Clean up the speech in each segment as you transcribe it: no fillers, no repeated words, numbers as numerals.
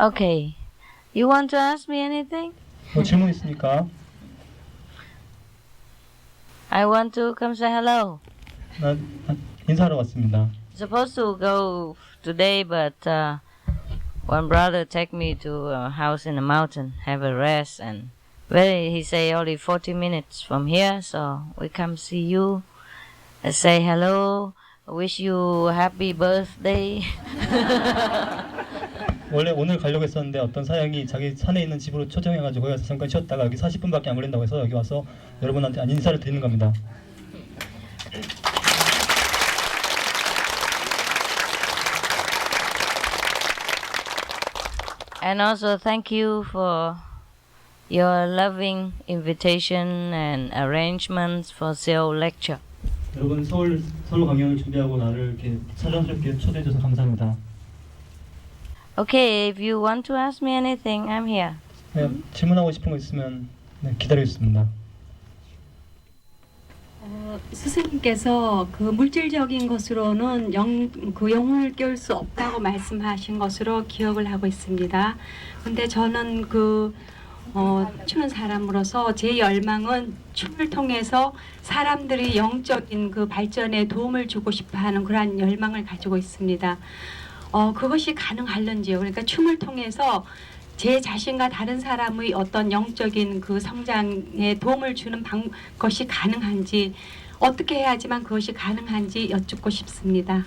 Okay. You want to ask me anything? 뭐 질문 있습니까? I want to come say hello. 나 인사하러 왔습니다. Supposed to go today, but one brother take me to a house in the mountain, have a rest, and he say only 40 minutes from here, so we come see you, say hello, wish you happy birthday. 원래 오늘 가려고 했었는데 어떤 사장이 자기 산에 있는 집으로 초청해가지고 거기 가서 잠깐 쉬었다가 여기 40분밖에 안 걸린다고 해서 여기 와서 여러분한테 인사를 드리는 겁니다. And also thank you for your loving invitation and arrangements for Seoul lecture. 여러분 서울 강연을 준비하고 나를 이렇게 사랑스럽게 초대해줘서 감사합니다. Okay, if you want to ask me anything, I'm here. 네, 질문하고 싶은 거 있으면 기다리고 있습니다. 스승님께서 그 물질적인 것으로는 영혼을 깨울 수 없다고 말씀하신 것으로 기억을 하고 있습니다. 근데 저는 춤을 사람으로서 제 열망은 춤을 통해서 사람들이 영적인 그 발전에 도움을 주고 싶어하는 그러한 열망을 가지고 있습니다. 그것이 가능할런지요. 그러니까 춤을 통해서 제 자신과 다른 사람의 어떤 영적인 그 성장에 도움을 주는 것이 가능한지, 어떻게 해야지만 그것이 가능한지 여쭙고 싶습니다.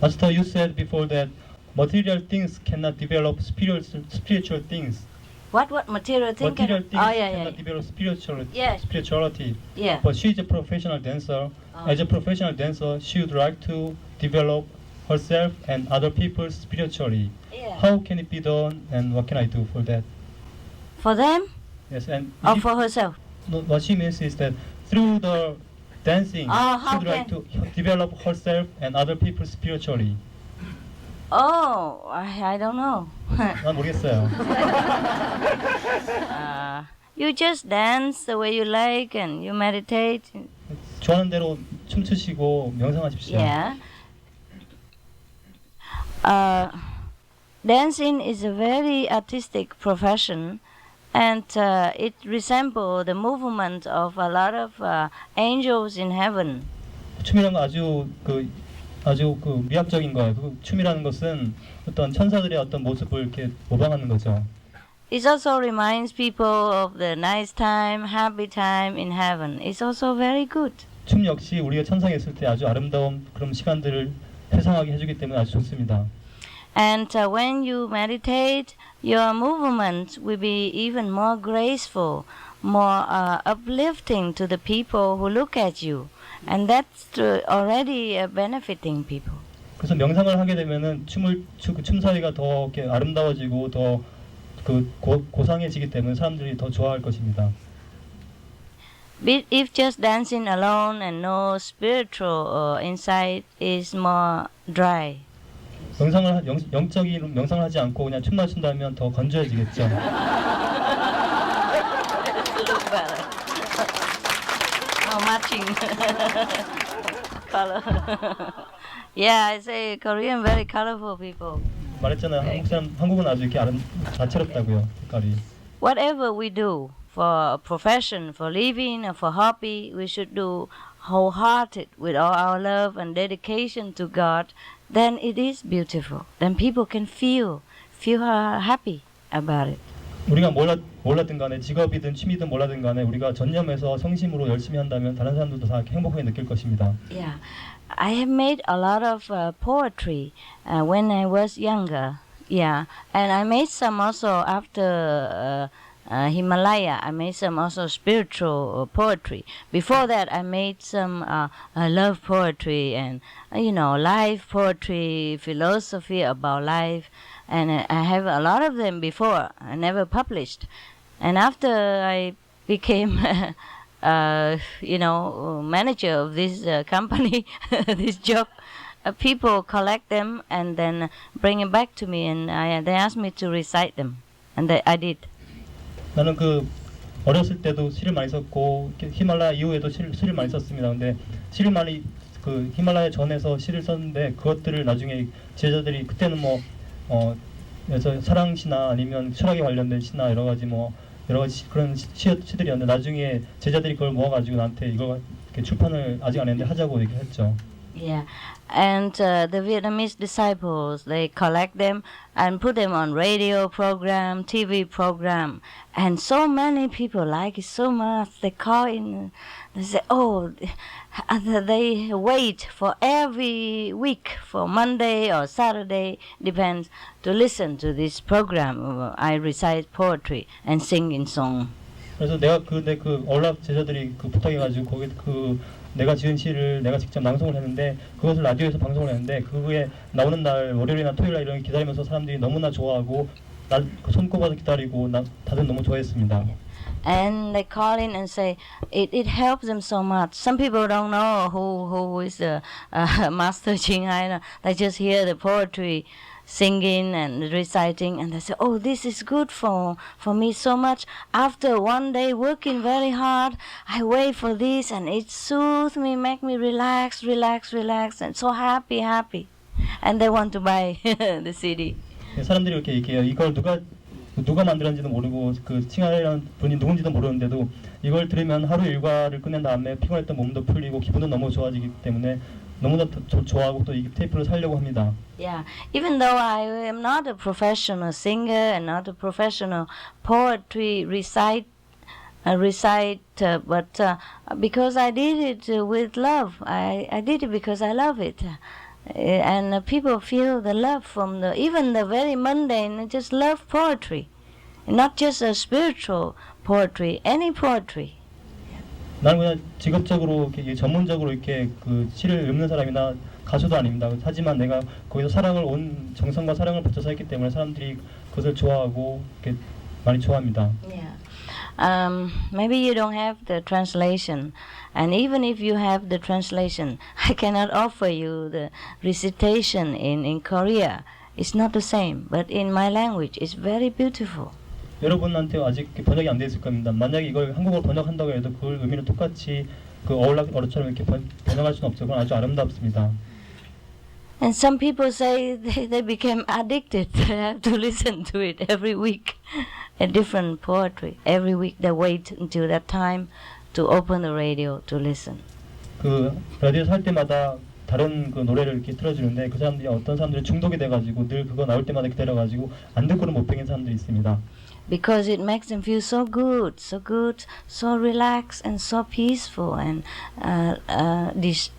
Master, you said before that material things cannot develop spiritual things. What material thing? Material things Oh, yeah, cannot yeah. develop Yeah. spirituality. Yeah. But she is a professional dancer. As a professional dancer, she would like to develop herself and other people spiritually. Yeah. How can it be done, and what can I do for that? For them Yes, and or for herself? no, what she means is that through the dancing, how she would like to develop herself and other people spiritually. Oh, I don't know. 난 모르겠어요. You just dance the way you like and you meditate. 좋아하는 대로 춤추시고 명상하십시오. Yeah. Dancing is a very artistic profession, and it resembles the movement of a lot of angels in heaven. 춤이라는 건 아주 미학적인 거예요. 그 춤이라는 것은 어떤 천사들의 어떤 모습을 이렇게 모방하는 거죠. It also reminds people of the nice time, happy time in heaven. It's also very good. 춤 역시 우리가 천상에 있을 때 아주 아름다운 그런 시간들을 회상하게 해주기 때문에 아주 좋습니다. And when you meditate, your movement will be even more graceful, more uplifting to the people who look at you. And that's already benefiting people. 그래서 명상을 하게 되면은 춤 사이가 더 이렇게 아름다워지고 더 고상해지기 때문에 사람들이 더 좋아할 것입니다. But if just dancing alone and no spiritual insight is more dry. 영적인 명상을 하지 않고 그냥 춤만 춘다면 더 건조해지겠죠. Look better. Matching color. Yeah, I say Korean very colorful people. 말했잖아요. 한국은 아주 이렇게 다채롭다고요. 색깔이. Whatever we do for a profession, for living, or for hobby, we should do wholehearted with all our love and dedication to God. Then it is beautiful. Then people can feel happy about it. 우리가 몰랐든 간에 직업이든 취미든 몰라든 간에 우리가 전념해서 성심으로 열심히 한다면 다른 사람들도 다 행복하게 느낄 것입니다. Yeah, I have made a lot of poetry when I was younger. Yeah, and I made some also after Himalaya. I made some also spiritual poetry. Before that, I made some love poetry and life poetry, philosophy about life. And I have a lot of them before. I never published. And after I became, manager of this company, this job, people collect them and then bring it back to me, and they asked me to recite them, and I did. 나는 어렸을 때도 시를 많이 썼고 히말라야 이후에도 시를 많이 썼습니다. 근데 시를 많이 히말라야 전에서 시를 썼는데 그것들을 나중에 제자들이 그때는 그래서 사랑 시나 아니면 철학에 관련된 시나 여러 가지 그런 시들이었는데 나중에 제자들이 그걸 모아가지고 나한테 이걸 이렇게 출판을 아직 안 했는데 하자고 얘기했죠. Yeah, and the Vietnamese disciples, they collect them and put them on radio program, TV program, and so many people like it so much. They call in, they say, "Oh," they wait for every week, for Monday or Saturday, depends, to listen to this program. I recite poetry and sing in song. 그래서 내가 그 얼랍 제자들이 그 부탁해가지고 거기 내가 지은 시를 내가 직접 낭송을 했는데 그것을 라디오에서 방송을 했는데 그게 나오는 날 월요일이나 토요일날 이런 게 기다리면서 사람들이 너무나 좋아하고 날 손꼽아서 기다리고 다들 너무 좋아했습니다. And they call in and say it helps them so much. Some people don't know who is the Master Ching Hai. They just hear the poetry singing and reciting, and they say, "Oh, this is good for me so much. After one day working very hard, I wait for this, and it soothes me, make me relax, and so happy. And they want to buy the CD." 사람들이 이렇게 얘기해요. 이걸 누가 만들었는지도 모르고 그 칭하이라는 분이 누군지도 모르는데도 이걸 들으면 하루 일과를 끝낸 다음에 피곤했던 몸도 풀리고 기분도 너무 좋아지기 때문에 너무나 좋아하고 또 이 테이프를 살려고 합니다. Yeah, even though I am not a professional singer and not a professional poetry reciter, but because I did it with love, I did it because I love it. And people feel the love from even the very mundane, just love poetry, not just a spiritual poetry, any poetry. 나는 그냥 직업적으로 이렇게 전문적으로 이렇게 그 시를 읽는 사람이나 가수도 아닙니다. 하지만 내가 거기서 온 정성과 사랑을 바쳐서 했기 때문에 사람들이 그것을 좋아하고 이렇게 많이 좋아합니다. Yeah. Maybe you don't have the translation, and even if you have the translation, I cannot offer you the recitation in Korea. It's not the same, but in my language, it's very beautiful. 여러분한테 아직 번역이 안 돼 있을 겁니다. 만약에 이걸 한국어로 번역한다고 해도 그걸 의미는 똑같이 그 어처럼 이렇게 번역할 수는 없죠. 그건 아주 아름답습니다. And some people say they became addicted. They have to listen to it every week, a different poetry. Every week they wait until that time to open the radio to listen. 그 라디오에서 할 때마다 다른 그 노래를 이렇게 틀어주는데 그 사람들이 어떤 사람들이 중독이 돼가지고 늘 그거 나올 때마다 기다려가지고 안 듣고는 못 베긴 사람들이 있습니다. Because it makes them feel so good, so relaxed and so peaceful, and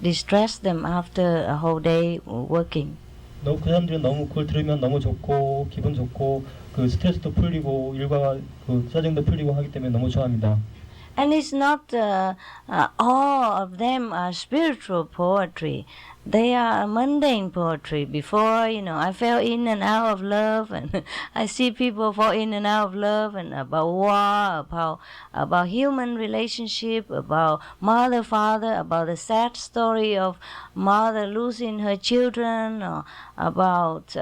distress them after a whole day working. 그 사람들은 너무 그걸 들으면 너무 좋고 기분 좋고 그 스트레스도 풀리고 일과 그 짜증도 풀리고 하기 때문에 너무 좋아합니다. And it's not all of them are spiritual poetry. They are mundane poetry. Before, I fell in and out of love, and I see people fall in and out of love, and about war, about human relationship, about mother, father, about the sad story of mother losing her children, or about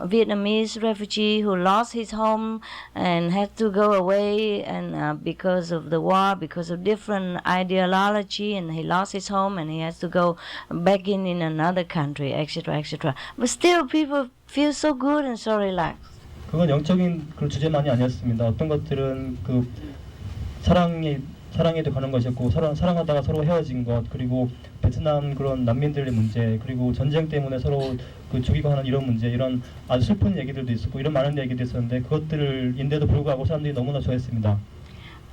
Vietnamese refugee who lost his home and had to go away, and because of the war, because of different ideology, and he lost his home and he has to go back in another country, etc., etc. But still, people feel so good and so relaxed. 그건 영적인 그 주제만이 아니었습니다. 어떤 것들은 그 사랑에도 가는 것이었고 사랑하다가 서로 헤어진 것, 그리고 베트남 그런 난민들의 문제, 그리고 전쟁 때문에 서로 그 죽이고 하는 이런 문제, 이런 아주 슬픈 얘기들도 있었고 이런 많은 얘기도 있었는데 그것들인데도 불구하고 사람들이 너무나 좋아했습니다.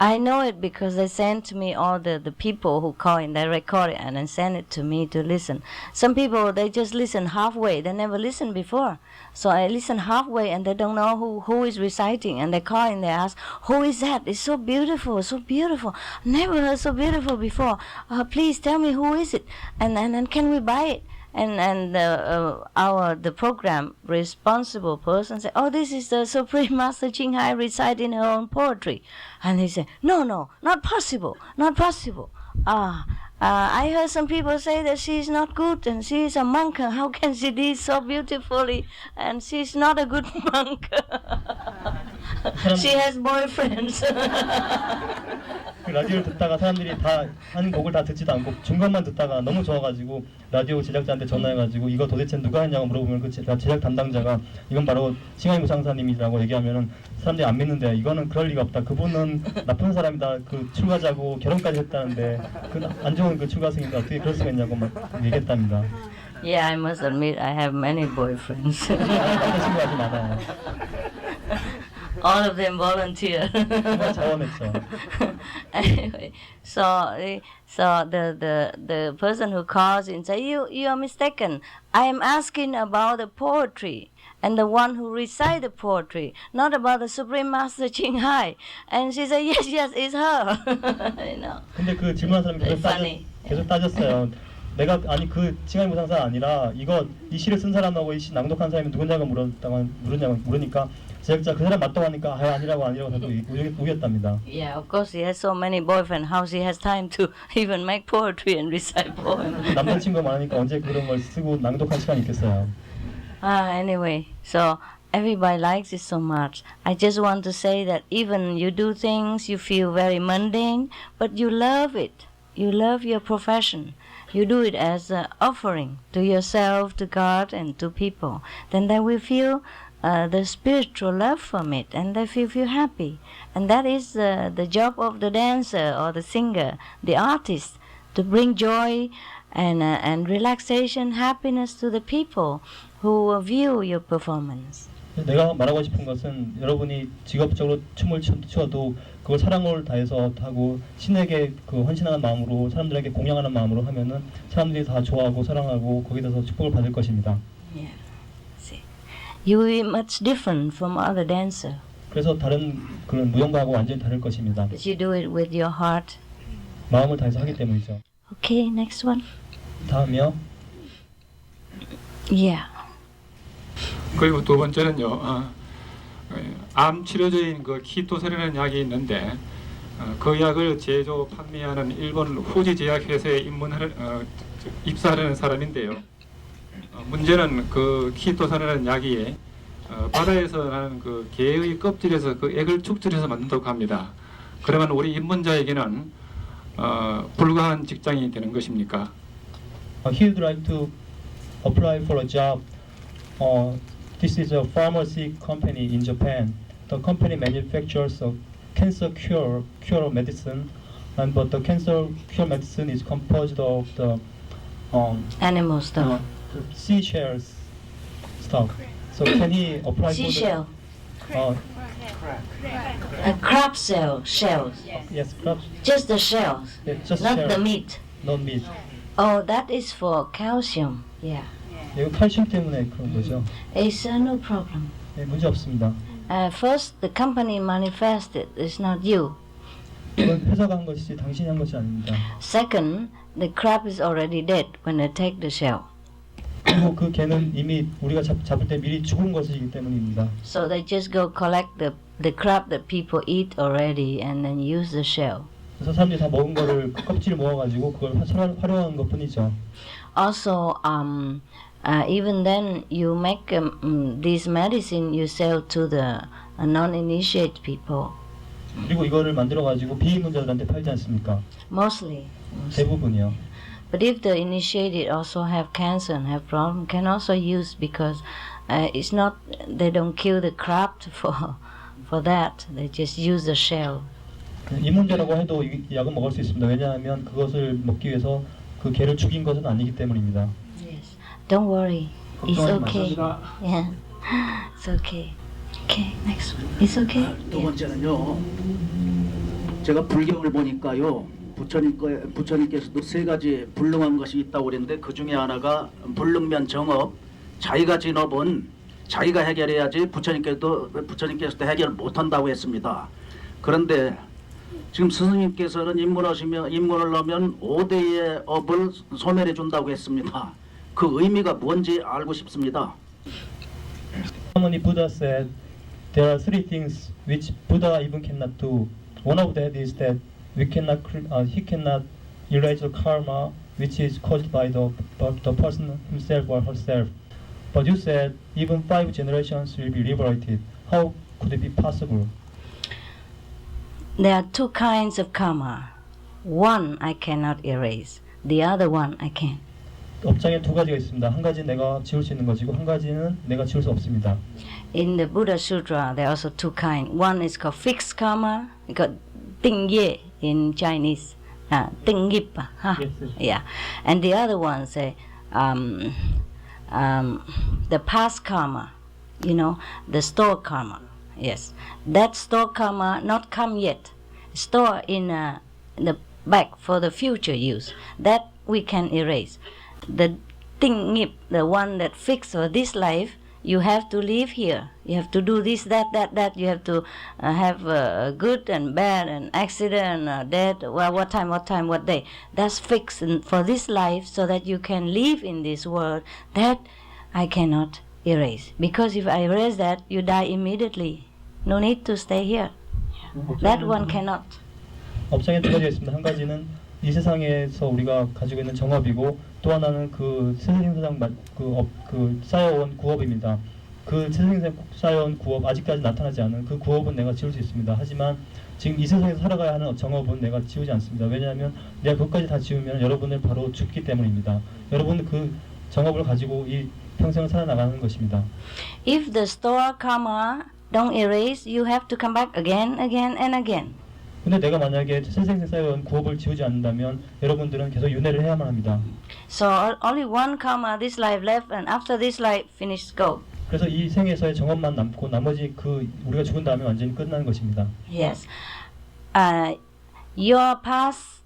I know it because they sent to me all the people who call in, they record it and then send it to me to listen. Some people, they just listen halfway, they never listened before. So I listen halfway and they don't know who is reciting, and they call in, they ask, "Who is that? It's so beautiful, so beautiful. Never heard so beautiful before. Please tell me who is it, and can we buy it?" And the program responsible person said, "Oh, this is the Supreme Master Ching Hai reciting her own poetry." And he said, No, not possible. I heard some people say that she is not good and she is a monk. How can she do so beautifully? And she is not a good monk. She has boyfriends. 그 라디오를 듣다가 사람들이 다 한 곡을 다 듣지도 않고 중간만 듣다가 너무 좋아가지고 라디오 제작자한테 전화해가지고 이거 도대체 누가 했냐고 물어보면 그 제작 담당자가 이건 바로 칭하이 무상사님이라고 얘기하면은 사람들이 안 믿는데 이거는 그럴 리가 없다. 그분은 나쁜 사람이다. 그 출가자고 결혼까지 했다는데 그 안 좋은 그 출가생인데 어떻게 그럴 수가 있냐고 막 얘기했답니다. Yeah, I must admit I have many boyfriends. 남자친구 아주 많아요. All of them volunteer. 정말 자원했죠. Anyway, so the person who calls in say you are mistaken. I am asking about the poetry and the one who recite the poetry, not about the Supreme Master Ching Hai. And she said yes, it's her. You know. 근데 그 질문한 사람이 계속 따졌어요. 내가 아니 그 칭하이 무상사 아니라 이거 이 시를 쓴 사람하고 이 시 낭독한 사람이 누군가가 물으니까 제작자 그 사람 맞다고 하니까 아니라고 자꾸 우겼답니다. Yeah, of course he has so many boyfriends. How she has time to even make poetry and recite poems? 남자친구가 많으니까 언제 그런 걸 쓰고 낭독할 시간이 있겠어요. Anyway, so everybody likes it so much. I just want to say that even you do things you feel very mundane, but you love it. You love your profession. You do it as an offering to yourself, to God, and to people. Then they will feel the spiritual love from it, and they feel happy. And that is the job of the dancer or the singer, the artist, to bring joy and relaxation, happiness to the people who view your performance. 내가 말하고 싶은 것은 여러분이 직업적으로 춤을 춰도 그걸 사랑을 다해서 하고 신에게 그 헌신하는 마음으로 사람들에게 공양하는 마음으로 하면은 사람들이 다 좋아하고 사랑하고 거기서 축복을 받을 것입니다. Yeah. See, you will be much different from other dancer. 그래서 다른 그런 무용가하고 완전히 다를 것입니다. But you do it with your heart. 마음을 다해서 하기 때문이죠. Okay, next one. 다음이요. Yeah. 그리고 두 번째는요. 암 치료제인 그 키토세라는 약이 있는데 그 약을 제조 판매하는 일본 후지 제약 회사에 입사하는 사람인데요. 문제는 그 키토세라는 약이 바다에서 나는 그 개의 껍질에서 그 액을 축출해서 만든다고 합니다. 그러면 우리 입문자에게는 불가한 직장이 되는 것입니까? He would like to apply for a job. This is a pharmacy company in Japan. The company manufactures a cancer cure medicine, but the cancer cure medicine is composed of the Animal stuff. seashells stuff. So can he apply Seashell. for Crab shells. yes, crabs. Just the shells, Yeah, just not shell, the meat. not meat. Oh, that is for calcium. Yeah. 이거 칼슘 때문에 그런 거죠. It's no problem. 네, 문제 없습니다. First, the company manifested. It's not you. 이건 회사가 한 것이지 당신이 한 것이 아닙니다. Second, the crab is already dead when they take the shell. 그리고 그 개는 이미 우리가 잡을 때 미리 죽은 것이기 때문입니다. So they just go collect the crab that people eat already and then use the shell. 그래서 사람들이 다 먹은 거를 그 껍질을 모아가지고 그걸 활용하는 것뿐이죠. Also, even then, you make this medicine you sell to the non-initiated people. 그리고 이거를 만들어가지고 비입문자들한테 팔지 않습니까? Mostly. 대부분이요. But if the initiated also have cancer and have problem, can also use because it's not they don't kill the crab for that. They just use the shell. 입문자라고 해도 이 약은 먹을 수 있습니다. 왜냐하면 그것을 먹기 위해서 그 개를 죽인 것은 아니기 때문입니다. Yes. Don't worry. It's okay. Yeah. It's okay. Okay. Next one. It's okay. 두 번째는요. 제가 불경을 보니까요. 부처님께서도 세 가지 불능한 것이 있다고 그랬는데 그 중에 하나가 불능면 정업, 자기가 진업은 자기가 해결해야지 부처님께서도 해결 못한다고 했습니다. 그런데 지금 스승님께서는 입문을 하면 5대의 업을 소멸해 준다고 했습니다. 그 의미가 뭔지 알고 싶습니다. Harmony Buddha said there are three things which Buddha even cannot do. One of that is that he cannot erase the karma which is caused by the person himself or herself. But you said even 5 generations will be liberated. How could it be possible? there are two kinds of karma. One I cannot erase. The other one I can. 업장에 두 가지가 있습니다. 한 가지는 내가 지울 수 있는 것이고 한 가지는 내가 지울 수 없습니다. In the Buddha Sutra, there are also two kinds. One is called fixed karma, called Ting Ye in Chinese. Ting Yip. Huh? Yes, yes. Yeah. And the other one say the past karma, the store karma. Yes. That store karma not come yet. Store in the back for the future use. That we can erase. The Ting Yip, the one that fixed for this life, you have to live here. You have to do this, that. You have to have good and bad and accident, death. Well, what time, what day. That's fixed for this life so that you can live in this world. That I cannot erase. Because if I erase that, you die immediately. No need to stay here. That one cannot. 업장에 두 가지가 있습니다. 한 가지는 이 세상에서 우리가 가지고 있는 정업이고 또 하나는 그 세상상 그 쌓여온 구업입니다. 그 세상에 쌓여온 구업 아직까지 나타나지 않은 그 구업은 내가 지울 수 있습니다. 하지만 지금 이 세상에서 살아가야 하는 정업은 내가 지우지 않습니다. 왜냐하면 내가 그것까지 다 지우면 여러분을 바로 죽기 때문입니다. 여러분은 그 정업을 가지고 이 평생을 살아나가는 것입니다. If the store karma don't erase, you have to come back again and again. 근데 내가 만약에 세상에 쌓여온 구업을 지우지 않는다면 여러분들은 계속 윤회를 해야만 합니다. So only one karma this life left, and after this life, finish, go. 그래서 이 생에서의 정업만 남고 나머지 그 우리가 죽은 다음에 완전히 끝나는 것입니다. Yes. Your past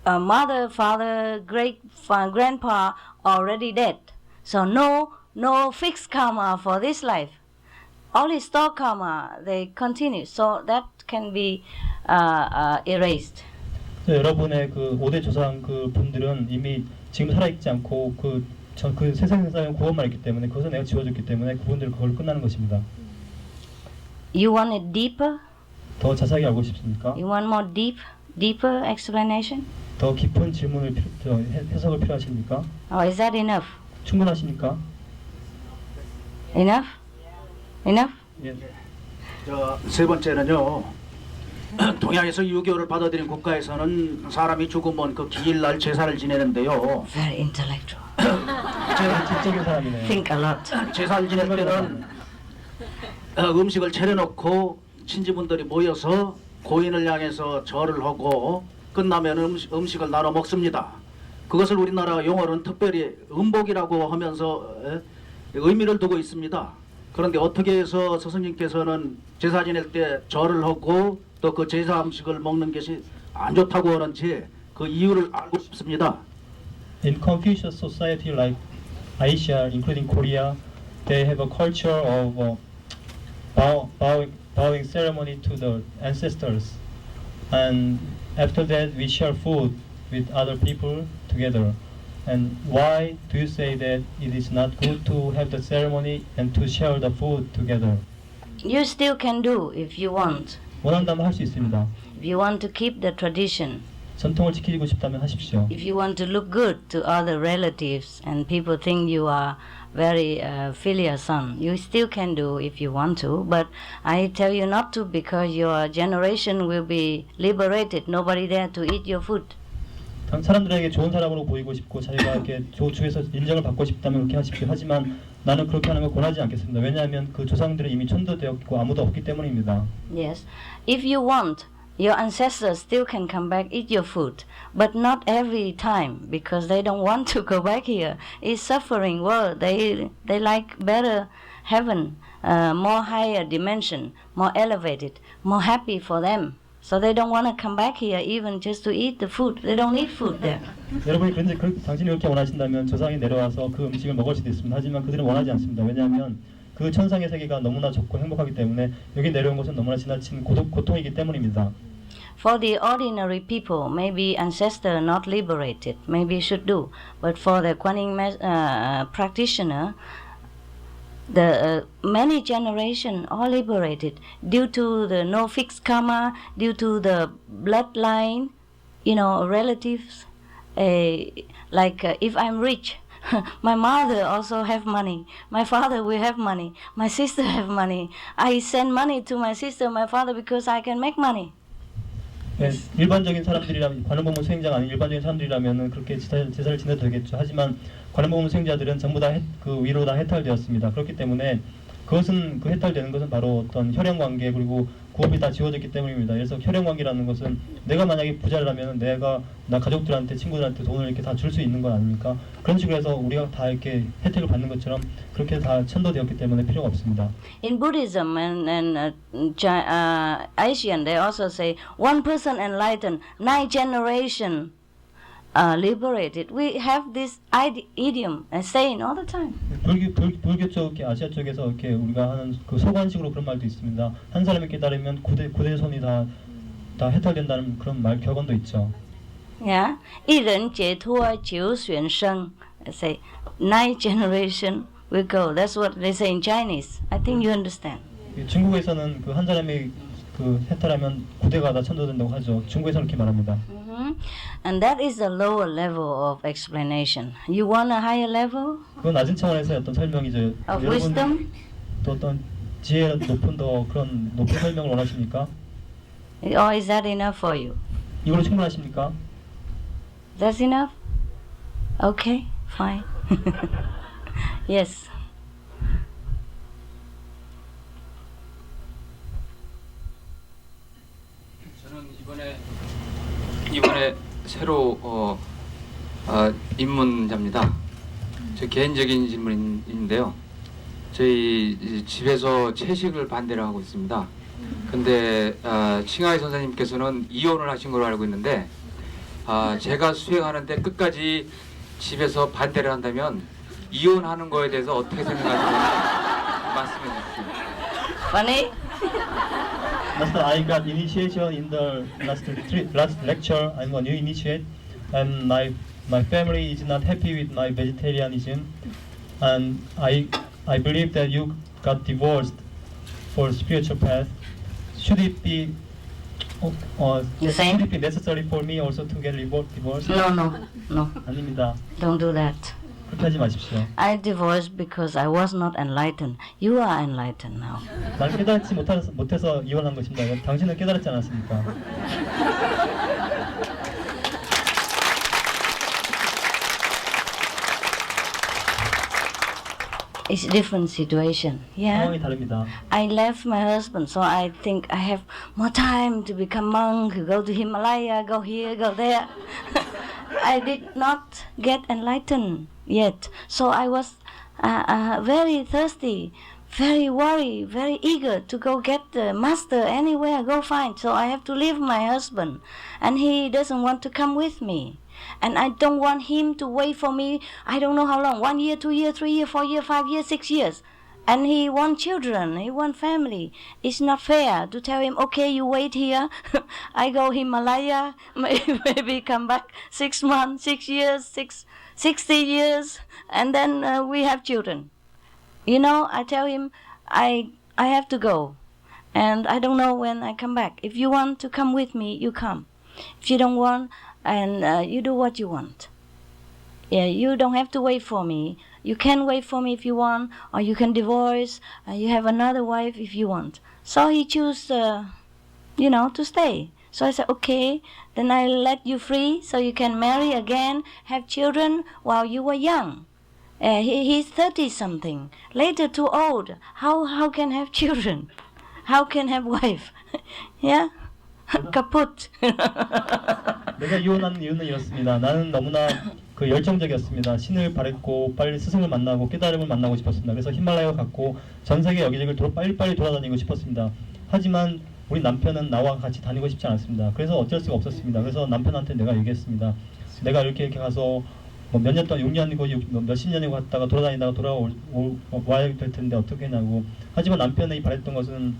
mother, father, grandpa already dead. So no fixed karma for this life. Only store karma, they continue. So that can be erased. 여러분의 그 5대 조상 그 분들은 이미 지금 살아있지 않고 그 세상에 쌓여온 구원만 있기 때문에 그것을 내가 지워줬기 때문에 그분들 그걸로 끝나는 것입니다. You want it deeper? 더 자세하게 알고 싶습니까? You want more deeper explanation? 더 깊은 질문을 해석을 필요하십니까? Or is that enough? 충분하십니까? Enough? 예. 세 번째는요. 동양에서 유교를 받아들인 국가에서는 사람이 죽으면 그 기일날 제사를 지내는데요. Very intellectual. 지적인 사람이네요. Think a lot. 제사를 지낼 때는 음식을 차려놓고 친지분들이 모여서 고인을 향해서 절을 하고 끝나면 음식을 나눠 먹습니다. 그것을 우리나라 용어는 특별히 음복이라고 하면서 의미를 두고 있습니다. 그런데 어떻게 해서 스승님께서는 제사 지낼 때 절을 하고 또 그 제사 음식을 먹는 것이 안 좋다고 하는지 그 이유를 알고 싶습니다. In Confucius society like Asia, including Korea, they have a culture of bowing ceremony to the ancestors, and after that we share food with other people together. And why do you say that it is not good to have the ceremony and to share the food together? You still can do if you want. 원한다면 할 수 있습니다. If you want to keep the tradition. 전통을 지키고 싶다면 하십시오. If you want to look good to other relatives and people think you are very filial son, you still can do if you want to. But I tell you not to because your generation will be liberated. Nobody there to eat your food. 사람들에게 좋은 사람으로 보이고 싶고 자기가 이렇게 주에서 인정을 받고 싶다면 그렇게 하십시오. 하지만 나는 그렇게 하는 걸 권하지 않겠습니다. 왜냐하면 그 조상들은 이미 천도되었고 아무도 없기 때문입니다. Yes. If you want, your ancestors still can come back, eat your food, but not every time because they don't want to go back here. It's suffering world. They like better heaven, more higher dimension, more elevated, more happy for them. So they don't want to come back here even just to eat the food. They don't need food there. 여러분이 당신이 그렇게 원하신다면 조상이 내려와서 그 음식을 먹을 수도 있습니다. 하지만 그들은 원하지 않습니다. 왜냐하면 그 천상의 세계가 너무나 좋고 행복하기 때문에 여기 내려온 것은 너무나 지나친 고통이기 때문입니다. For the ordinary people, maybe ancestor not liberated, maybe should do. But for the Kuan Yin practitioner, the many generation are liberated due to the no fixed karma, due to the bloodline, relatives. If I'm rich, my mother also have money, my father will have money, my sister have money. I send money to my sister, my father because I can make money. 네, 일반적인 사람들이라면 관음법문 수행자가 아닌 일반적인 사람들이라면은 그렇게 제사를 지내도 되겠죠. 하지만 관음법문 수행자들은 전부 다 그 위로 다 해탈되었습니다. 그렇기 때문에 그것은 그 해탈되는 것은 바로 어떤 혈연 관계 그리고 구업이 다 지워졌기 때문입니다. 그래서 혈연 관계라는 것은 내가 만약에 부자라면 내가 나 가족들한테 친구들한테 돈을 이렇게 다 줄 수 있는 건 아닙니까? 그런 식으로 해서 우리가 다 이렇게 혜택을 받는 것처럼 그렇게 다 천도되었기 때문에 필요가 없습니다. In Buddhism and Asian, they also say one person enlightened, 9 generation liberated. We have this idiom and saying all the time. 불교 쪽, 아시아 쪽에서 이렇게 우리가 하는 그 소관식으로 그런 말도 있습니다. 한 사람이 깨달으면 구대 손이 다 해탈된다는 그런 말 격언도 있죠. Yeah, 一人解脱九玄生. Say 9 generation will go. That's what they say in Chinese. I think you understand. 중국에서는 그 한 사람이 그 해탈하면 구대가 다 천도된다고 하죠. 중국에서는 그렇게 말합니다. And that is the lower level of explanation. You want a higher level 그건 낮은 차원에서의 어떤 설명이죠. of wisdom? 또 어떤 지혜 높은 더 그런 높은 설명을 원하십니까? Or is that enough for you? 이걸로 충분하십니까? That's enough? Okay, fine. Yes. 저는 이번에 새로 입문자입니다. 제 개인적인 질문인데요. 저희 집에서 채식을 반대를 하고 있습니다. 근데 칭하이 선생님께서는 이혼을 하신 걸로 알고 있는데 제가 수행하는데 끝까지 집에서 반대를 한다면 이혼하는 거에 대해서 어떻게 생각하시는지 말씀해 주십시오. Funny? Last I got initiation in the last lecture. I'm a new initiate, and my family is not happy with my vegetarianism, and I believe that you got divorced for spiritual path. Should it be The same? should it be necessary for me also to get divorced? No. 아닙니다. Don't do that. 그렇게 하지 마십시오. I divorced because I was not enlightened. You are enlightened now. 난 깨닫지 못해서 이혼한 것입니다. 당신은 깨달았지 않았습니까? It's a different situation. Yeah. 상황이 다릅니다. I left my husband, so I think I have more time to become monk, go to Himalaya, go here, go there. I did not get enlightened yet, so I was very thirsty, very worried, very eager to go get the master anywhere, go find. So I have to leave my husband, and he doesn't want to come with me. And I don't want him to wait for me, I don't know how long, 1 year, 2 years, 3 years, 4 years, 5 years, 6 years. And he wants children, he wants family. It's not fair to tell him, okay, you wait here, I go Himalaya, maybe come back 6 months, 6 years, 60 years, and then we have children. You know, I tell him, I have to go, and I don't know when I come back. If you want to come with me, you come. If you don't want, and you do what you want. Yeah, you don't have to wait for me. You can wait for me if you want, or you can divorce. You have another wife if you want. So he chose, to stay. So I said, okay, then I let you free so you can marry again, have children while you were young. He's 30-something. Later, too old. How can have children? How can have wife? Yeah? kaput. 내가 이혼한 이유는 이렇습니다. 나는 너무나 그 열정적이었습니다. 신을 바랬고 빨리 스승을 만나고 깨달음을 만나고 싶었습니다. 그래서 히말라야 갔고 전 세계 여기저기를 빨리빨리 돌아다니고 싶었습니다. 하지만 우리 남편은 나와 같이 다니고 싶지 않았습니다. 그래서 어쩔 수가 없었습니다. 그래서 남편한테 내가 얘기했습니다. 내가 이렇게 가서 몇 년 동안 6년이고 몇십 년이고 갔다가 돌아다니다가 와야 될 텐데 어떻게 하냐고. 하지만 남편이 바랬던 것은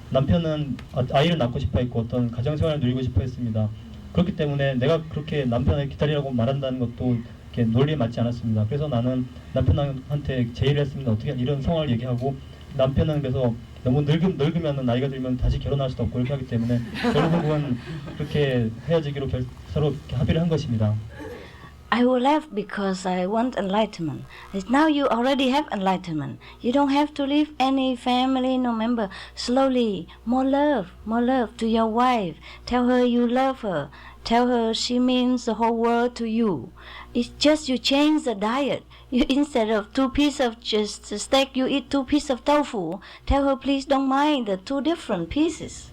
남편은 아이를 낳고 싶어 했고 어떤 가정생활을 누리고 싶어 했습니다. 그렇기 때문에 내가 그렇게 남편을 기다리라고 말한다는 것도 이렇게 논리에 맞지 않았습니다. 그래서 나는 남편한테 제의를 했습니다. 어떻게 이런 상황을 얘기하고 남편은 그래서 너무 늙으면 나이가 들면 다시 결혼할 수도 없고 이렇게 하기 때문에 결국은 그렇게 헤어지기로 서로 합의를 한 것입니다. I will left because I want enlightenment. Now you already have enlightenment. You don't have to leave any family, no member. Slowly, more love to your wife. Tell her you love her. Tell her she means the whole world to you. It's just you change the diet. You, instead of 2 pieces of just steak, you eat 2 pieces of tofu. Tell her please don't mind the 2 different pieces.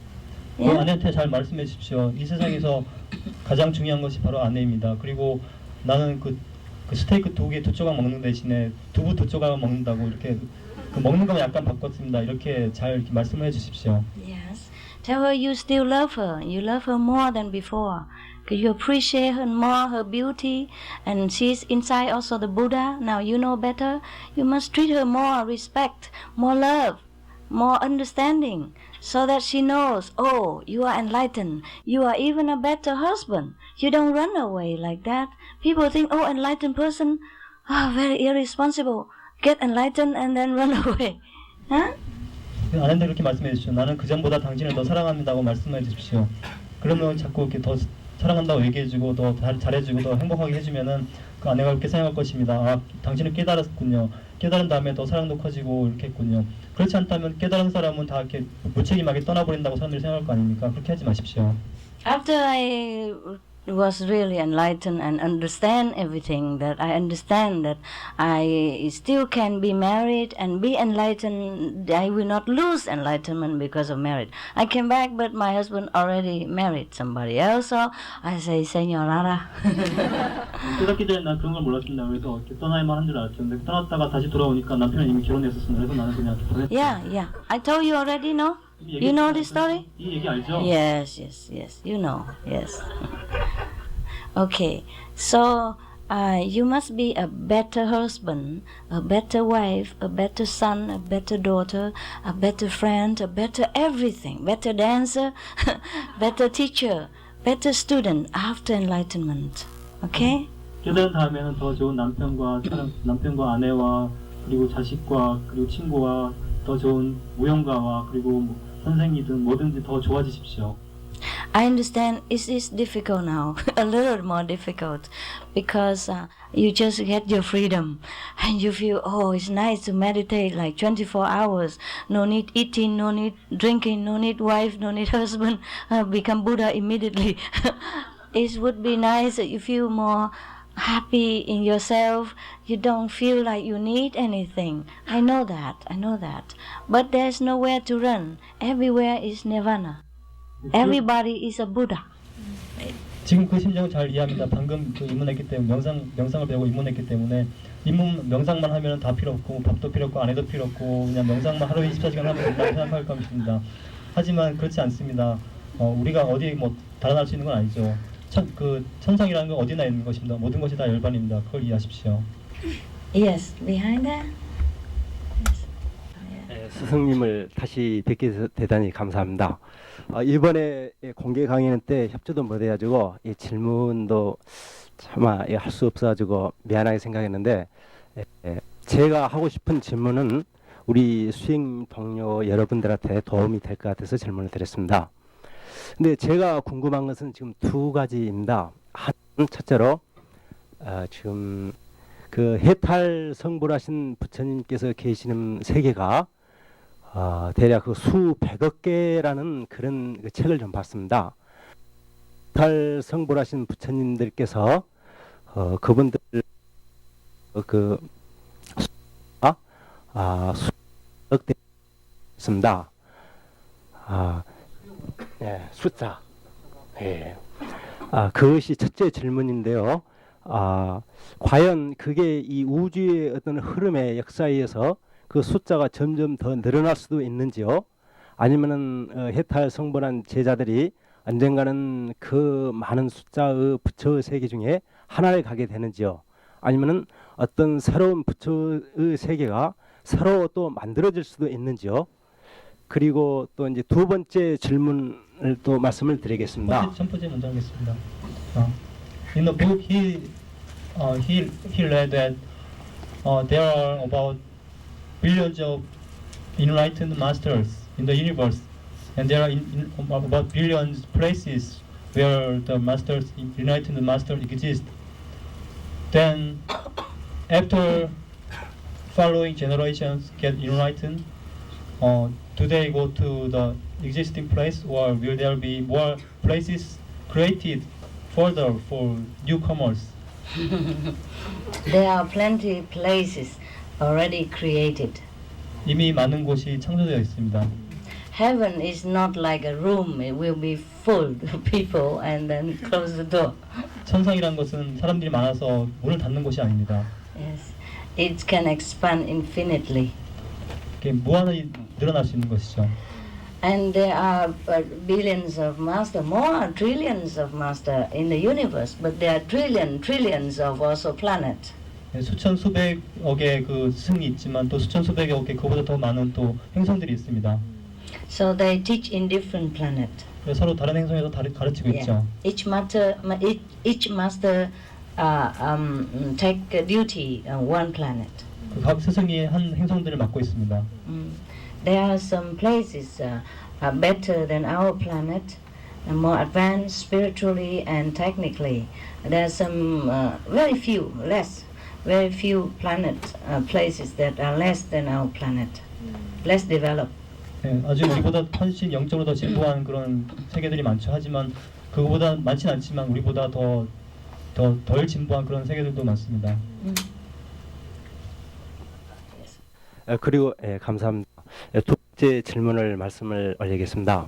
Yeah? 아내한테 잘 말씀해 주십시오. 이 세상에서 가장 중요한 것이 바로 아내입니다. 그리고 나는 그 스테이크 2개 2조각 먹는 대신에 두부 2조각 먹는다고 이렇게 그 먹는 거만 약간 바꿨습니다. 이렇게 잘 이렇게 말씀을 해주십시오. Yes. Tell her you still love her. You love her more than before. You appreciate her more, her beauty, and she's inside also the Buddha. Now you know better. You must treat her more respect, more love, more understanding, so that she knows, oh, you are enlightened. You are even a better husband. You don't run away like that. People think, oh, enlightened person, very irresponsible. Get enlightened and then run away. Huh? 아내한테 그렇게 말씀해 주십시오. 나는 그 전보다 당신을 더 사랑합니다고 말씀해 주십시오. 그러면 자꾸 이렇게 더 사랑한다고 얘기해주고 더 잘해주고 더 행복하게 해주면은 그 아내가 그렇게 생각할 것입니다. 아, 당신은 깨달았군요. 깨달은 다음에 더 사랑도 커지고 이렇게 했군요. 그렇지 않다면 깨달은 사람은 다 이렇게 무책임하게 떠나버린다고 사람들이 생각할 거 아닙니까? 그렇게 하지 마십시오. After I was really enlightened and understand everything, that I understand that I still can be married and be enlightened. I will not lose enlightenment because of marriage. I came back, but my husband already married somebody else, so I say, Señorita. 깨닫기 전에 난 그런 걸 몰랐습니다. 그래서 이렇게 떠나야만 한 줄 알았죠. 근데 떠났다가 다시 돌아오니까 남편은 이미 결혼했었습니다. 그래서 나는 그냥 보냈죠. Yeah. I told you already, no? You know this story? 이 얘기 알죠? Yes. You know, yes. Okay, so you must be a better husband, a better wife, a better son, a better daughter, a better friend, a better everything, better dancer, better teacher, better student after enlightenment. Okay? 깨달은 다음에는 더 좋은 남편과 아내와 그리고 자식과 그리고 친구와 더 좋은 무용가와 그리고 뭐 선생이든 뭐든지 더 좋아지십시오. I understand it is difficult now, a little more difficult, because you just get your freedom and you feel, oh, it's nice to meditate like 24 hours. No need eating, no need drinking, no need wife, no need husband, become Buddha immediately. It would be nice that you feel more happy in yourself. You don't feel like you need anything. I know that. But there's nowhere to run. Everywhere is nirvana. Everybody is a Buddha. 지금 그 심정을 잘 이해합니다. 방금 그 입문했기 때문에 명상을 배우고 입문했기 때문에 명상만 하면 다 필요 없고 밥도 필요 없고 아내도 필요 없고 그냥 명상만 하루 24시간 하면 된다고 생각할 것입니다. 하지만 그렇지 않습니다. 우리가 어디 뭐 달아날 수 있는 건 아니죠. 천상이라는 건 어디나 있는 것입니다. 모든 것이 다 열반입니다. 그걸 이해하십시오. Yes, behind that. 스승님을 다시 뵙게 돼서 대단히 감사합니다. 이번에 공개 강연 때 협조도 못해가지고 이 질문도 차마 할 수 없어가지고 미안하게 생각했는데 제가 하고 싶은 질문은 우리 수행 동료 여러분들한테 도움이 될 것 같아서 질문을 드렸습니다. 근데 제가 궁금한 것은 지금 2가지입니다. 첫째로 지금 그 해탈 성불하신 부처님께서 계시는 세계가 대략 그 수백억 개라는 그런 그 책을 좀 봤습니다. 해탈 성불하신 부처님들께서 그분들 그 수백 대 있습니다. 숫자. 그것이 첫째 질문인데요. 과연 그게 이 우주의 어떤 흐름의 역사에 의해서 그 숫자가 점점 더 늘어날 수도 있는지요? 아니면은 해탈 성불한 제자들이 언젠가는 그 많은 숫자의 부처의 세계 중에 하나를 가게 되는지요? 아니면은 어떤 새로운 부처의 세계가 새로 또 만들어질 수도 있는지요? 그리고 또 이제 2번째 질문을 또 말씀을 드리겠습니다. 첫 번째 먼저 하겠습니다. In the book he read that there are about billions of enlightened masters in the universe, and there are about billions places where the enlightened masters exist. then after following generations get enlightened, do they go to the existing place, or will there be more places created further for newcomers? There are plenty places already created. 이미 많은 곳이 창조되어 있습니다. Heaven is not like a room. It will be full of people and then close the door. 천상이란 것은 사람들이 많아서 문을 닫는 곳이 아닙니다. Yes, it can expand infinitely. 이렇게 무한히 늘어날 수 있는 것이죠. And there are billions of master, more trillions of master in the universe, but there are trillions of also planet. 수천 수백억의 그 스승이 있지만 또 수천 수백억의 그보다 더 많은 또 행성들이 있습니다. So they teach in different planet. 그래서 서로 다른 행성에서 가르치고 있죠. Each master take a duty on one planet. 각 스승이 한 행성들을 맡고 있습니다. There are some places better than our planet, and more advanced spiritually and technically. There are some very few planet places that are less than our planet, less developed. 네, 아주 우리보다 훨씬 영적으로 더 진보한 그런 세계들이 많죠. 하지만 그거보다 많진 않지만 우리보다 덜 진보한 그런 세계들도 많습니다. 그리고 감사합니다. 두 번째 질문을 말씀을 올리겠습니다.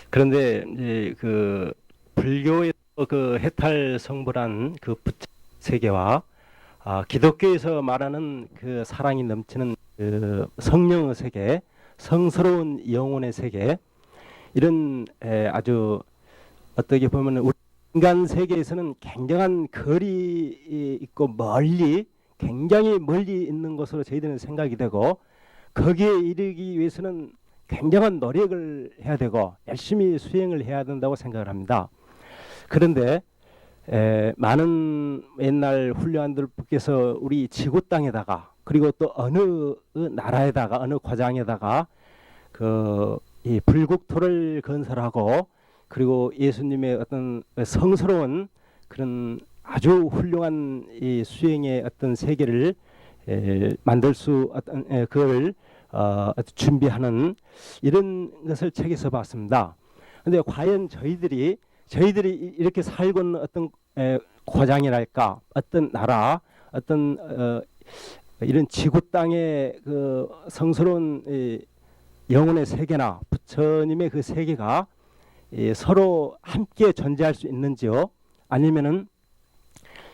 그런데 이제 그 불교의 그 해탈 성불한 그 부처 세계와 기독교에서 말하는 그 사랑이 넘치는 그 성령의 세계, 성스러운 영혼의 세계, 이런 아주 어떻게 보면 우리 인간 세계에서는 굉장한 거리 있고 굉장히 멀리 있는 것으로 저희들은 생각이 되고, 거기에 이르기 위해서는 굉장한 노력을 해야 되고 열심히 수행을 해야 된다고 생각을 합니다. 그런데 많은 옛날 훌륭한들 분께서 우리 지구 땅에다가, 그리고 또 어느 나라에다가, 어느 과장에다가 이 불국토를 건설하고, 그리고 예수님의 어떤 성스러운 그런 아주 훌륭한 이 수행의 어떤 세계를 만들 수 그걸 준비하는 이런 것을 책에서 봤습니다. 그런데 과연 저희들이 이렇게 살고 있는 어떤 과장이랄까, 어떤 나라, 어떤 이런 지구 땅의 그 성스러운 영혼의 세계나 부처님의 그 세계가 서로 함께 존재할 수 있는지요? 아니면은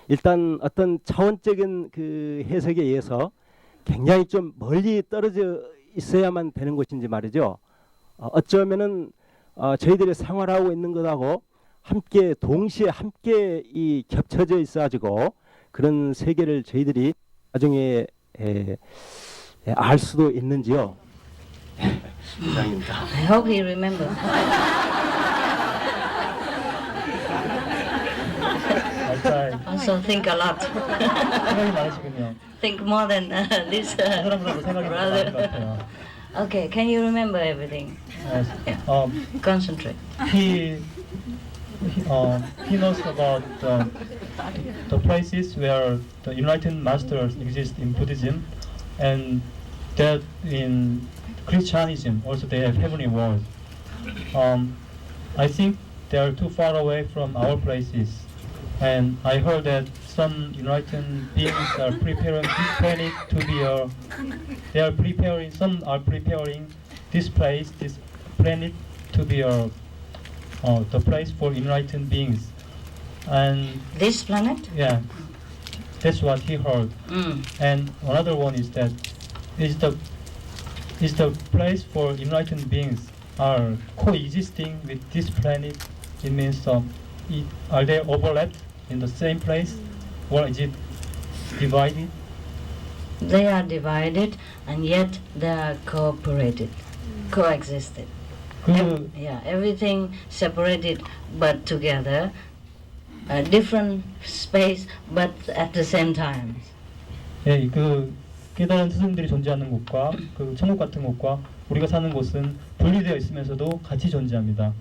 일단 어떤 차원적인 그 해석에 의해서 굉장히 좀 멀리 떨어져 있어야만 되는 것인지 말이죠. 어쩌면은 저희들이 생활하고 있는 것하고 함께 동시에 함께 이 겹쳐져 있어가지고 그런 세계를 저희들이 나중에 알 수도 있는지요. 이상입니다. I hope he remember. Also think a lot. 생각이 많으시군요. Think more than this 사람보다 생각이 많은 것 brother. 같아요. Okay, can you remember everything? Concentrate. He knows about the places where the enlightened masters exist in Buddhism, and that in Christianism also they have heavenly worlds. I think they are too far away from our places, and I heard that some enlightened beings are preparing this planet to be some are preparing this planet to be the place for enlightened beings. And This planet? yeah, that's what he heard. And another one is that is the place for enlightened beings are coexisting with this planet. It means are they overlapped in the same place, or is it divided? They are divided and yet they are cooperated, coexisted. Yeah, everything separated but together, a different space but at the same time. 예, 그 깨달은 스승들이 존재하는 곳과 그 천국 같은 곳과 우리가 사는 곳은 분리되어 있으면서도 같이 존재합니다.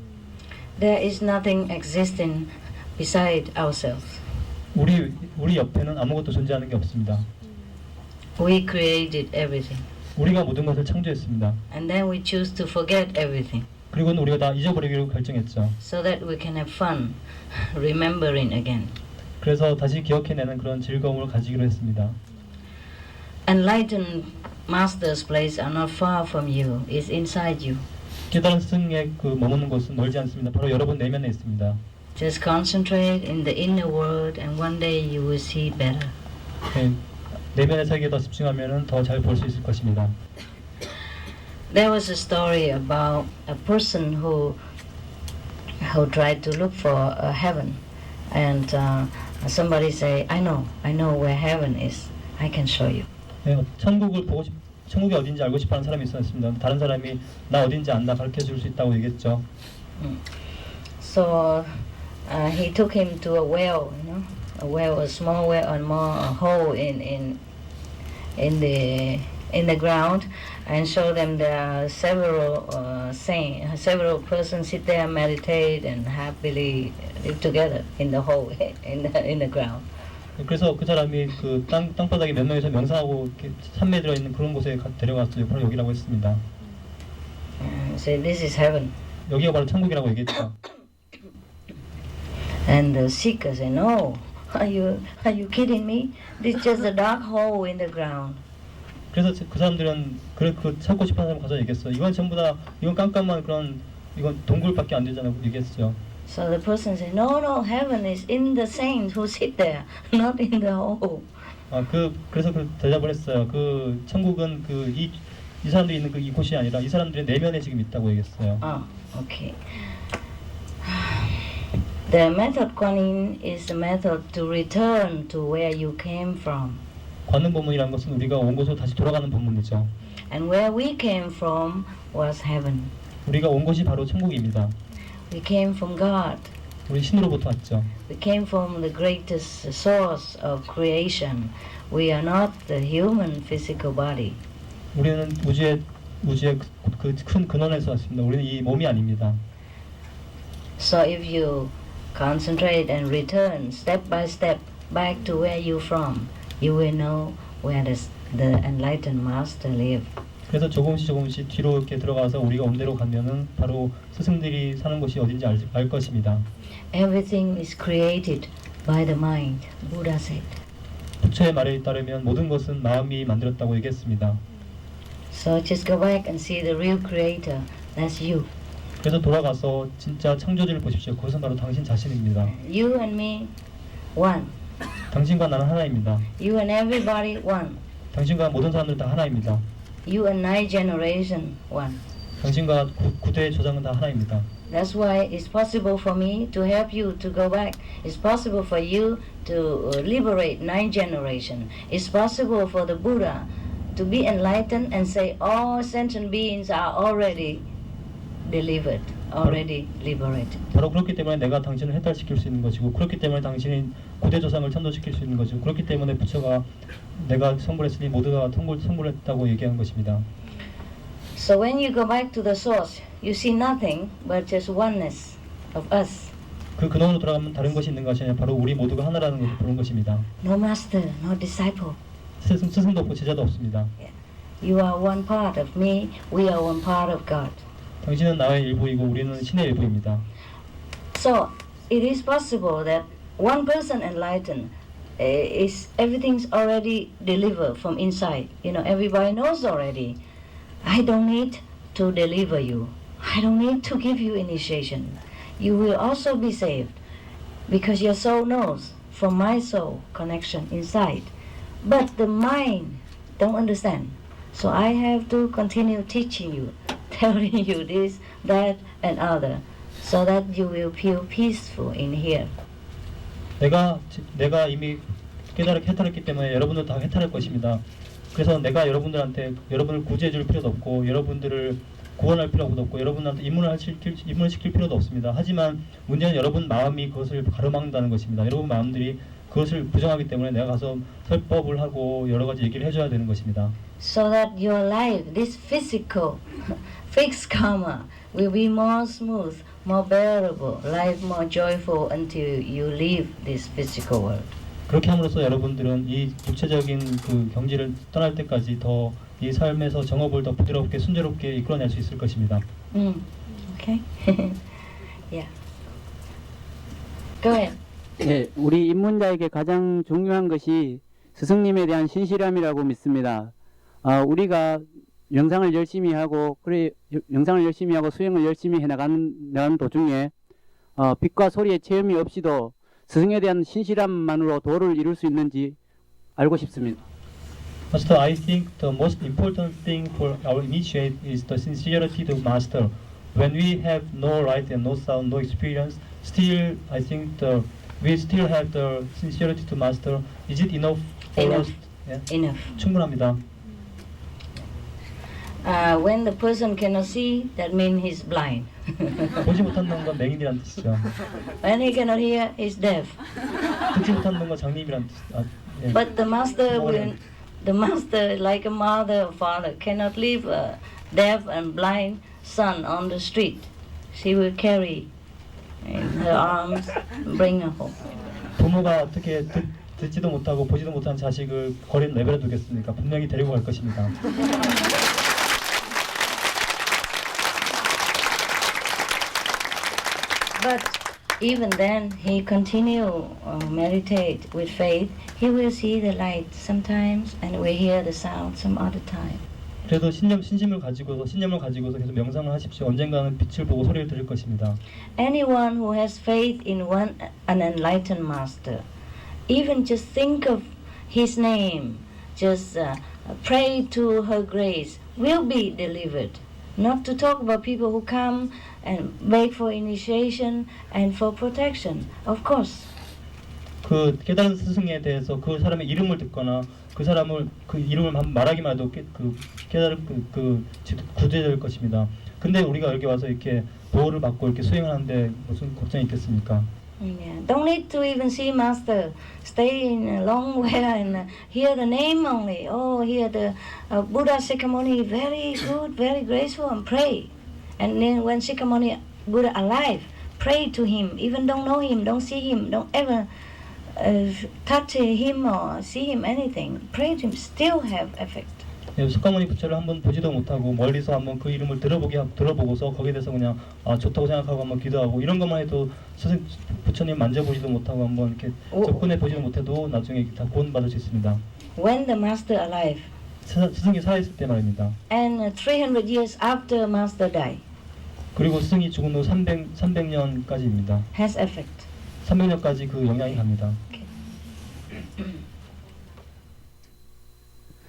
There is nothing existing beside ourselves. 우리 옆에는 아무것도 존재하는 게 없습니다. We created everything. 우리가 모든 것을 창조했습니다. And then we choose to forget everything 그리고는 우리가 다 잊어버리기로 결정했죠. so that we can have fun remembering again. 그래서 다시 기억해내는 그런 즐거움을 가지기로 했습니다. Enlightened masters' place are not far from you. It's inside you. 깨달은 스승의 그 머무는 곳은 멀지 않습니다. 바로 여러분 내면에 있습니다. Just concentrate in the inner world and one day you will see better. 네, 내면의 세계에 더 집중하면 더 잘 볼 수 있을 것입니다. There was a story about a person who tried to look for a heaven, and somebody say, I know where heaven is. I can show you. 네, 천국이 어딘지 알고 싶어하는 사람이 있었습니다. 다른 사람이 나 어딘지 안다 가르쳐 줄 수 있다고 얘기했죠. So he took him to a well, a well, a small well, a hole in the ground, and show them there are several persons sit there, meditate, and happily live together in the hole in the ground. 그래서 그 사람이 그 땅바닥에 몇 명이서 명상하고 이렇게 산매에 들어 있는 그런 곳에 데려갔어요. 바로 여기라고 했습니다. Say this is heaven. 여기가 바로 천국이라고 얘기했죠. And the seeker say, no, are you kidding me? This is just a dark hole in the ground. 그래서 그 사람들은 그 찾고 싶어하는 사람 가서 얘기했어. 이건 전부 다 이건 깜깜한 그런 이건 동굴밖에 안 되잖아요. 얘기했죠. So the person said, no, heaven is in the saints who sit there, not in the hole. 그래서 대답을 했어요. 그 천국은 이 사람들이 있는 이 곳이 아니라 이 사람들의 내면에 지금 있다고 얘기했어요. Okay. The method Kuan-yin is the method to return to where you came from. 관음 본문이라는 것은 우리가 온 곳으로 다시 돌아가는 본문이죠. And where we came from was heaven. 우리가 온 곳이 바로 천국입니다. We came from God. 우리 신으로부터 왔죠. We came from the greatest source of creation. We are not the human physical body. 우리는 우주의 그 큰 근원에서 왔습니다. 우리는 이 몸이 아닙니다. So if you concentrate and return step by step back to where you're from, you will know where the enlightened master live. 그래서 조금씩 뒤로 이렇게 들어가서 우리가 온 데로 가면은 바로 스승들이 사는 곳이 어딘지 알 것입니다. Everything is created by the mind, Buddha said. 부처의 말에 따르면 모든 것은 마음이 만들었다고 얘기했습니다. So just go back and see the real creator. That's you. 그래서 돌아가서 진짜 창조주를 보십시오. 그것은 바로 당신 자신입니다. You and me, one. 당신과 나는 하나입니다. You and everybody, one. 당신과 모든 사람들 다 하나입니다. You and nine generation, one. 당신과 9대 조상은 다 하나입니다. That's why it's possible for me to help you to go back. It's possible for you to liberate nine generation. It's possible for the Buddha to be enlightened and say all sentient beings are already delivered, already liberated. 바로 그렇기 때문에 내가 당신을 해탈시킬 수 있는 것이고 그렇기 때문에 당신이 9대 조상을 천도시킬 수 있는 것이고 그렇기 때문에 부처가 내가 선물했으니 모두가 선물했다고 얘기한 것입니다. So when you go back to the source, you see nothing but just oneness of us. 그 근원으로 돌아가면 다른 것이 있는 것이 아니라 바로 우리 모두가 하나라는 것을 보는 것입니다. No master, no disciple. 스승도 없고 제자도 없습니다. You are one part of me, we are one part of God. 당신은 나의 일부이고 우리는 신의 일부입니다. So it is possible that one person enlightened is everything's already delivered from inside. Everybody knows already. I don't need to deliver you. I don't need to give you initiation. You will also be saved because your soul knows from my soul connection inside. But the mind don't understand. So I have to continue teaching you, telling you this, that, and other, so that you will feel peaceful in here. 내가 이미 해탈했기 때문에 여러분도 다 해탈할 것입니다. 그래서 내가 여러분을 구제해 줄 필요도 없고 여러분들을 구원할 필요도 없고 여러분한테 입문을 시킬 필요도 없습니다. 하지만 문제는 여러분 마음이 그것을 가로막는다는 것입니다. 여러분 마음들이 그것을 부정하기 때문에 내가 가서 설법을 하고 여러 가지 얘기를 해줘야 되는 것입니다. So that your life, this physical, fixed karma, will be more smooth, more bearable, life more joyful until you leave this physical world. 그렇게 함으로써 여러분들은 이 구체적인 그 경지를 떠날 때까지 더 이 삶에서 정업을 더 부드럽게 순조롭게 이끌어낼 수 있을 것입니다. Okay. Yeah. Go ahead. 네, 우리 입문자에게 가장 중요한 것이 스승님에 대한 신실함이라고 믿습니다. 우리가 명상을 열심히 하고 수행을 열심히 해나가는 도중에 빛과 소리의 체험이 없이도 스승에 대한 신실함만으로 도를 이룰 수 있는지 알고 싶습니다. Master, I think the most important thing for our initiate is the sincerity to Master. When we have no light and no sound, no experience, still I think we still have the sincerity to Master. Is it enough for Enough. us? Yeah? Enough. 충분합니다. When the person cannot see, that means he's blind. 보지 못한다는 건 맹인이라는 뜻이죠. When he cannot hear, he's deaf. 듣지 못한다는 건 장님이라는 뜻. 예. But the master, like a mother or father, cannot leave a deaf and blind son on the street. She will carry in her arms, and bring her home. 부모가 어떻게 듣지도 못하고 보지도 못한 자식을 거리에 내버려 두겠습니까? 분명히 데리고 갈 것입니다. But even then, he continue meditate with faith. He will see the light sometimes, and will hear the sound some other time. 그래도 신심을 가지고서 계속 명상을 하십시오. 언젠가는 빛을 보고 소리를 들을 것입니다. Anyone who has faith in an enlightened master, even just think of his name, just pray to her grace, will be delivered. Not to talk about people who come and beg for initiation and for protection, of course. 그 깨달은 스승에 대해서 그 사람의 이름을 듣거나 그 이름을 말하기만 해도 깨달은 구제될 것입니다. 근데 우리가 여기 와서 이렇게 보호를 받고 이렇게 수행하는데 무슨 걱정이 있겠습니까? Yeah. Don't need to even see master. Stay in a long way and hear the name only. Oh, hear the Buddha Sikhamuni, very good, very graceful, and pray. And then when Sikhamuni Buddha alive, pray to him. Even don't know him, don't see him, don't ever touch him or see him anything. Pray to him, still have effect. 예, 석가모니 부처를 한번 보지도 못하고 멀리서 한번 그 이름을 들어보고서 거기에 대해서 그냥 좋다고 생각하고 한번 기도하고 이런 것만 해도 부처님 만져보지도 못하고 한번 이렇게 접근해 보지도 못해도 나중에 다 구원받을 수 있습니다. When the master alive. 스승이 살아있을 때 말입니다. And 300 years after master die. 그리고 스승이 죽은 후 300년까지입니다. Has effect. 300년까지 그 영향이 갑니다.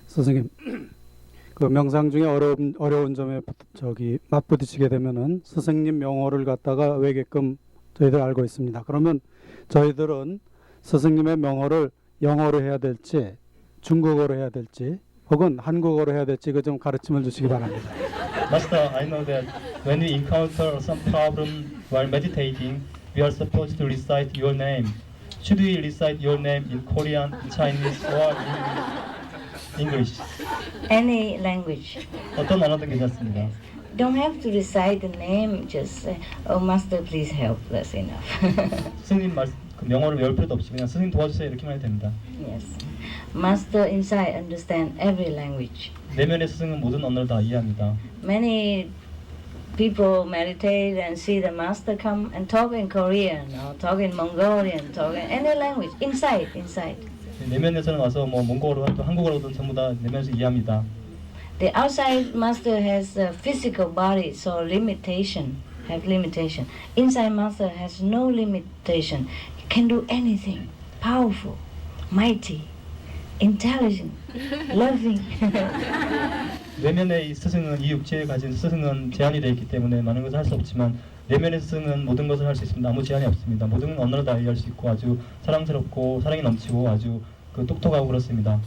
선생님, 그 명상 중에 어려운 점에 맞부딪히게 되면은 스승님 명호를 갖다가 외게끔 저희들 알고 있습니다. 그러면 저희들은 스승님의 명호를 영어로 해야 될지 중국어로 해야 될지 혹은 한국어로 해야 될지 그 좀 가르침을 주시기 바랍니다. Master, I know that when we encounter some problem while meditating, we are supposed to recite your name. Should we recite your name in Korean, in Chinese, or in English? Any language. 어떤 언어든 괜찮습니다. Don't have to recite the name. Just say, "Oh, master, please help." That's enough. 스승님 그 명호를 외울 필요도 없이 그냥 스승님 도와주세요 이렇게만 해도 됩니다. Yes. Master inside understand every language. 내면의 스승은 모든 언어를 다 이해합니다. Many people meditate and see the master come and talk in Korean or talk in Mongolian, talk in any language. Inside. 내면에서는 와서 뭐 몽골어로 한국어로든 전부 다 내면에서 이해합니다. The outside master has a physical body, so limitation. Inside master has no limitation. He can do anything. Powerful, mighty, intelligent, loving. 내면의 이 스승은 이 육체에 가진 스승은 제한이 되어 있기 때문에 많은 것을 할 수 없지만 내면의 스승은 모든 것을 할 수 있습니다. 아무 제한이 없습니다. 모든 언어를 다 이해할 수 있고 아주 사랑스럽고 사랑이 넘치고 아주 똑똑하고 그렇습니다.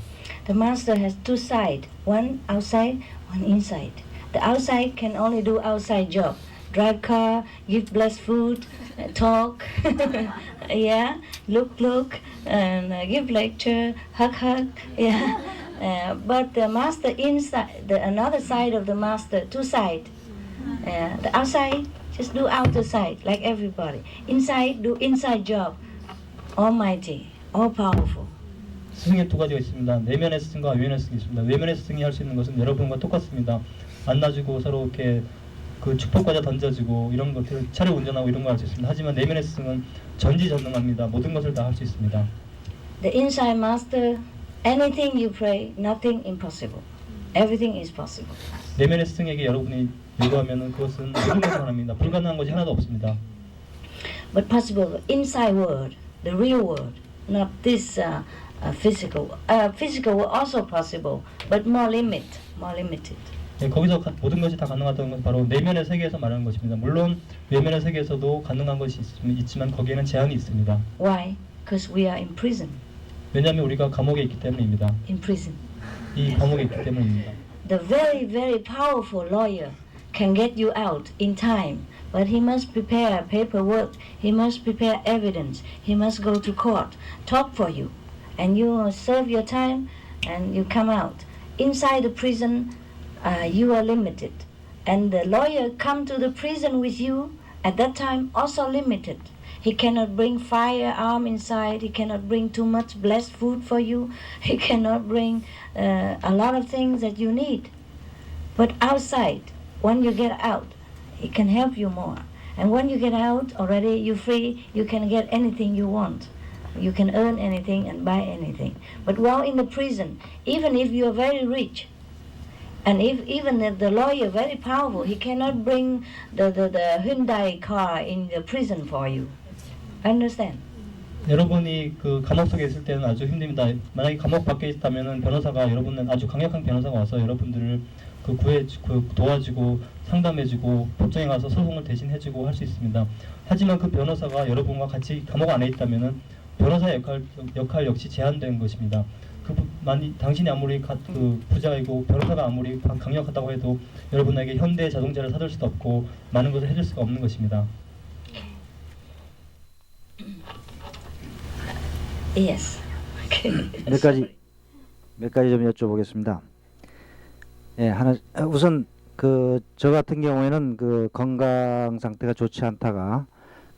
The master has two sides, one outside, one inside. The outside can only do outside job. Drive car, give blessed food, talk, yeah, look, and give lecture, hug, yeah. But the master inside, another side of the master, two sides. The outside, just do outer side, like everybody. Inside, do inside job. Almighty, all powerful. 스승의 두 가지가 있습니다. 내면의 스승과 외면의 스승이 있습니다. 외면의 스승이 할 수 있는 것은 여러분과 똑같습니다. 안아주고 서로 이렇게 그 축복과자 던져주고 이런 것들 차를 운전하고 이런 걸 할 수 있습니다. 하지만 내면의 스승은 전지전능합니다. 모든 것을 다 할 수 있습니다. The inside master, anything you pray, nothing impossible. Everything is possible. 내면의 스승에게 여러분이 요구하면은 그것은 모든 것을 합니다. 불가능한 것이 하나도 없습니다. But possible inside world, the real world, not this physical. Physical world also possible, but more limited. 네, 거기서 모든 것이 다 가능하다는 것은 바로 내면의 세계에서 말하는 것입니다. 물론 외면의 세계에서도 가능한 것이 있지만 거기에는 제한이 있습니다. Why? Because we are in prison. 왜냐하면 우리가 감옥에 있기 때문입니다. In prison. 이 감옥에 있기 때문입니다. The very powerful lawyer can get you out in time, but he must prepare paperwork, he must prepare evidence, he must go to court, talk for you, and you serve your time and you come out. Inside the prison, you are limited, and the lawyer come to the prison with you at that time also limited. He cannot bring firearm inside, he cannot bring too much blessed food for you, he cannot bring a lot of things that you need. But outside, when you get out, he can help you more. And when you get out already, you're free, you can get anything you want. You can earn anything and buy anything. But while in the prison, even if you are very rich, and even if the lawyer very powerful, he cannot bring the Hyundai car in the prison for you. Understand? 여러분이 그 감옥 속에 있을 때는 아주 힘듭니다. 만약에 감옥 밖에 있다면은 변호사가 여러분은 아주 강력한 변호사가 와서 여러분들을 도와주고 상담해주고 법정에 가서 소송을 대신해주고 할 수 있습니다. 하지만 그 변호사가 여러분과 같이 감옥 안에 있다면은 변호사의 역할 역시 제한된 것입니다. 당신이 아무리 부자이고 변호사가 아무리 강력하다고 해도 여러분에게 현대 자동차를 사줄 수도 없고 많은 것을 해줄 수가 없는 것입니다. Yes. 몇 가지 좀 여쭤보겠습니다. 예, 우선 저 같은 경우에는 그 건강 상태가 좋지 않다가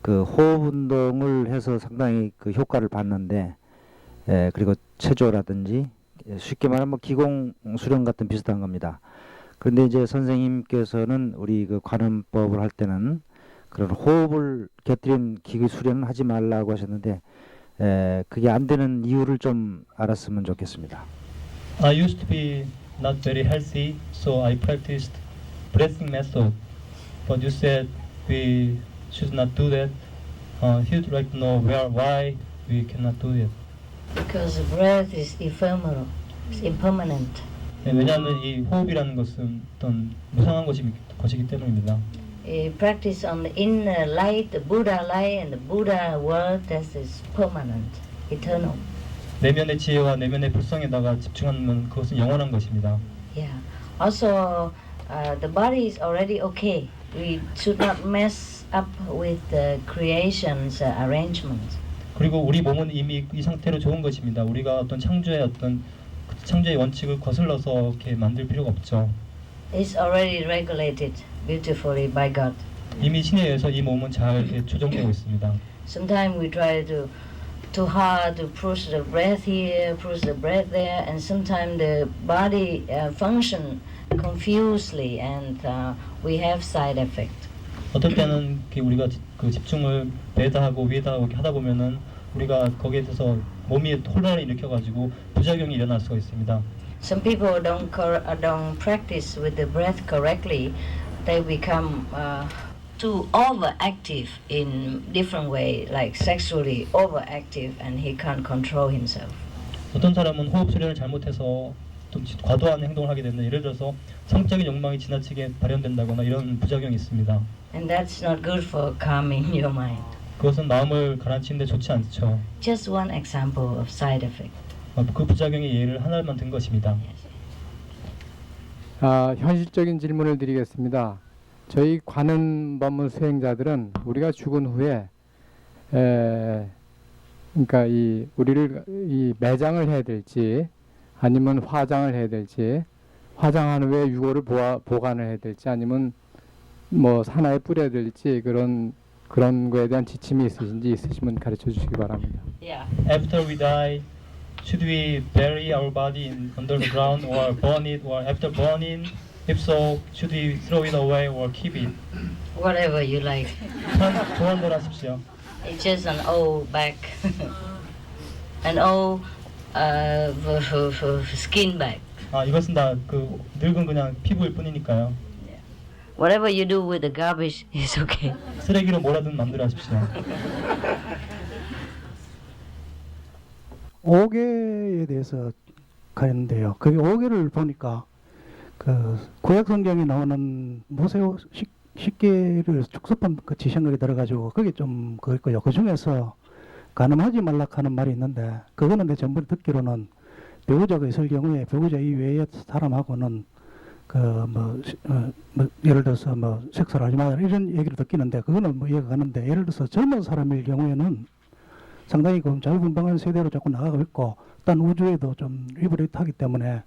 그 호흡 운동을 해서 상당히 그 효과를 봤는데, 예, 그리고 체조라든지 쉽게 말하면 기공 수련 같은 비슷한 겁니다. 그런데 이제 선생님께서는 우리 그 관음법을 할 때는 그런 호흡을 곁들인 기구 수련은 하지 말라고 하셨는데, 그게 안 되는 이유를 좀 알았으면 좋겠습니다. I used to be not very healthy, so I practiced breathing method. But you said we should not do that. He would like to know why we cannot do it. Because breath is ephemeral, it's impermanent. 네, 왜냐하면 이 호흡이라는 것은 어떤 무상한 것이기 때문입니다. Practice on the inner light, the Buddha light, and the Buddha word that is permanent, eternal. 내면의 지혜와 내면의 불성에다가 집중하면 그것은 영원한 것입니다. Yeah. Also, the body is already okay. We should not mess up with the creation's arrangements. 그리고 우리 몸은 이미 이 상태로 좋은 것입니다. 우리가 어떤 창조의 원칙을 거슬러서 이렇게 만들 필요가 없죠. It's already regulated beautifully by God. 이미 신에 의해서 이 몸은 잘 조정되고 있습니다. Sometimes we try too hard to push the breath here, push the breath there, and sometimes the body function confusedly, and we have side effect. 어떨 때는 우리가 그 집중을 배에다 하고 위에다 하고 하다 보면은 우리가 거기에 대해서 몸이 혼란을 일으켜가지고 부작용이 일어날 수가 있습니다. Some people don't practice with the breath correctly. They become too overactive in different way, like sexually overactive, and he can't control himself. 어떤 사람은 호흡 수련을 잘못해서 좀 과도한 행동을 하게 됩니다. 예를 들어서 성적인 욕망이 지나치게 발현된다거나 이런 부작용이 있습니다. And that's not good for calming your mind. 그것은 마음을 가라앉히는데 좋지 않죠. Just one example of side effect. 그 부작용의 예를 하나만 든 것입니다. 현실적인 질문을 드리겠습니다. 저희 관음법문 수행자들은 우리가 죽은 후에 그러니까 우리를 매장을 해야 될지 아니면 화장을 해야 될지, 화장한 후에 유골을 보관을 해야 될지 아니면 뭐 산하에 뿌려야 될지 그런 그런 거에 대한 지침이 있으시면 가르쳐 주시기 바랍니다. Yeah. After we die, should we bury our body under the ground or burn it? Or after burning, if so, should we throw it away or keep it? Whatever you like. 좋아한 대로 하십시오. It's just an old bag. An old skin bag. 이것은 다 그 늙은 그냥 피부일 뿐이니까요. Whatever you do with the garbage is okay. 쓰레기로 뭐라든 마음대로 하십시오. 오계에 대해서 가는데요. 그 오계를 보니까 그 구약 성경에 나오는 모세오 십계를 축소판 그 지시한글이 들어가지고 그게 좀 그럴 거예요. 그 중에서 간음하지 말라 하는 말이 있는데 그거는 내 전번에 듣기로는 배우자가 있을 경우에 배우자 이외의 사람하고는 뭐 예를 들어서 뭐 섹스를 하지 마라 이런 얘기를 듣기는데 그거는 뭐 이해가 가는데 예를 들어서 젊은 사람일 경우에는 상당히 그 자유분방한 세대로 자꾸 나가고 있고 딴 우주에도 좀 리버레이트하기 때문에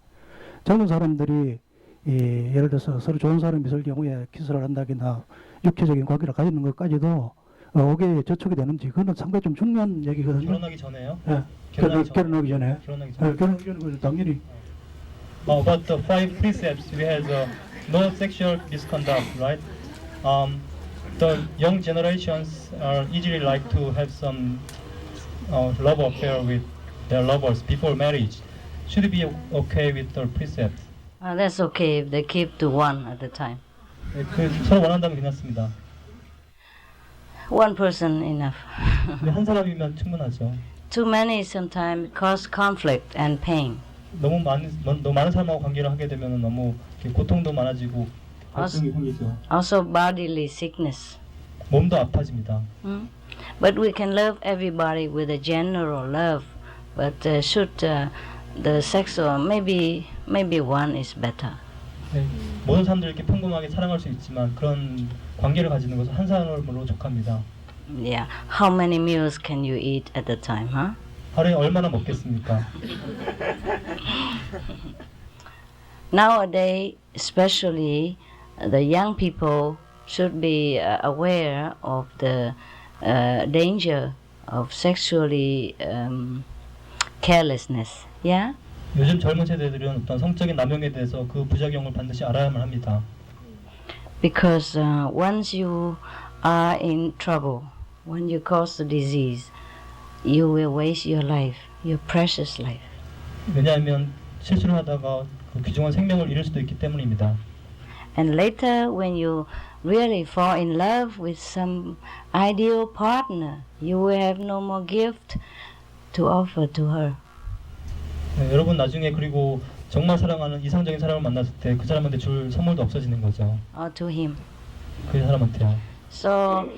젊은 사람들이 예를 들어서 서로 좋은 사람이 있을 경우에 키스를 한다거나 육체적인 관계를 가지는 것까지도 오게 저촉이 되는지 그거는 상당히 좀 중요한 얘기거든요. 결혼하기 전에요? 예. 결혼하기 전에. 결혼하기 전에 당연히. About the 5 precepts, we have no sexual misconduct, right? The young generations are easily like to have some love affair with their lovers before marriage. Should it be okay with the precepts? That's okay if they keep to one at a time. 서로 원한다면 괜찮습니다. One person enough. 한 사람이면 충분하죠. Too many sometimes cause conflict and pain. 너무 많은 사람하고 관계를 하게 되면 너무 고통도 많아지고 갈등이 생기죠. Also bodily sickness. 몸도 아파집니다. But we can love everybody with a general love. But should the sexual maybe one is better. 네, 모든 사람들 이렇게 평범하게 사랑할 수 있지만 그런 관계를 가지는 것은 한 사람으로 족합니다. Yeah. How many meals can you eat at a time, huh? 하루에 얼마나 먹겠습니까? Nowadays, especially the young people should be aware of the danger of sexually carelessness. Yeah? 요즘 젊은 세대들은 어떤 성적인 남용에 대해서 그 부작용을 반드시 알아야만 합니다. Because once you are in trouble, when you cause the disease, you will waste your life, your precious life. 왜냐하면 실수를 하다가 그 귀중한 생명을 잃을 수도 있기 때문입니다. And later, when you really fall in love with some ideal partner, you will have no more gift to offer to her. 네, 여러분 나중에 그리고 정말 사랑하는 이상적인 사람을 만났을 때 그 사람한테 줄 선물도 없어지는 거죠. Or to him. 그 사람한테요. So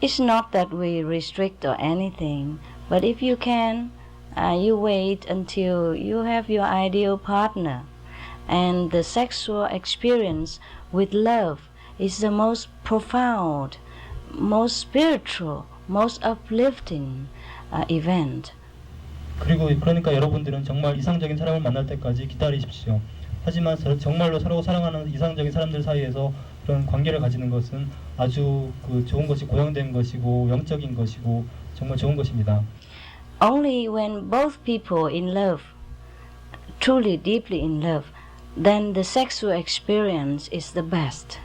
it's not that we restrict or anything, but if you can, you wait until you have your ideal partner. And the sexual experience with love is the most profound, most spiritual, most uplifting event. 그리고 그러니까 여러분들은 정말 이상적인 사람을 만날 때까지 기다리십시오. 하지만 정말로 서로 사랑하는 이상적인 사람들 사이에서 그런 관계를 가지는 것은 아주 그 좋은 것이 고양된 것이고 영적인 것이고 정말 좋은 것입니다. Only when both people in love, truly deeply in love, then the sexual experience is the best.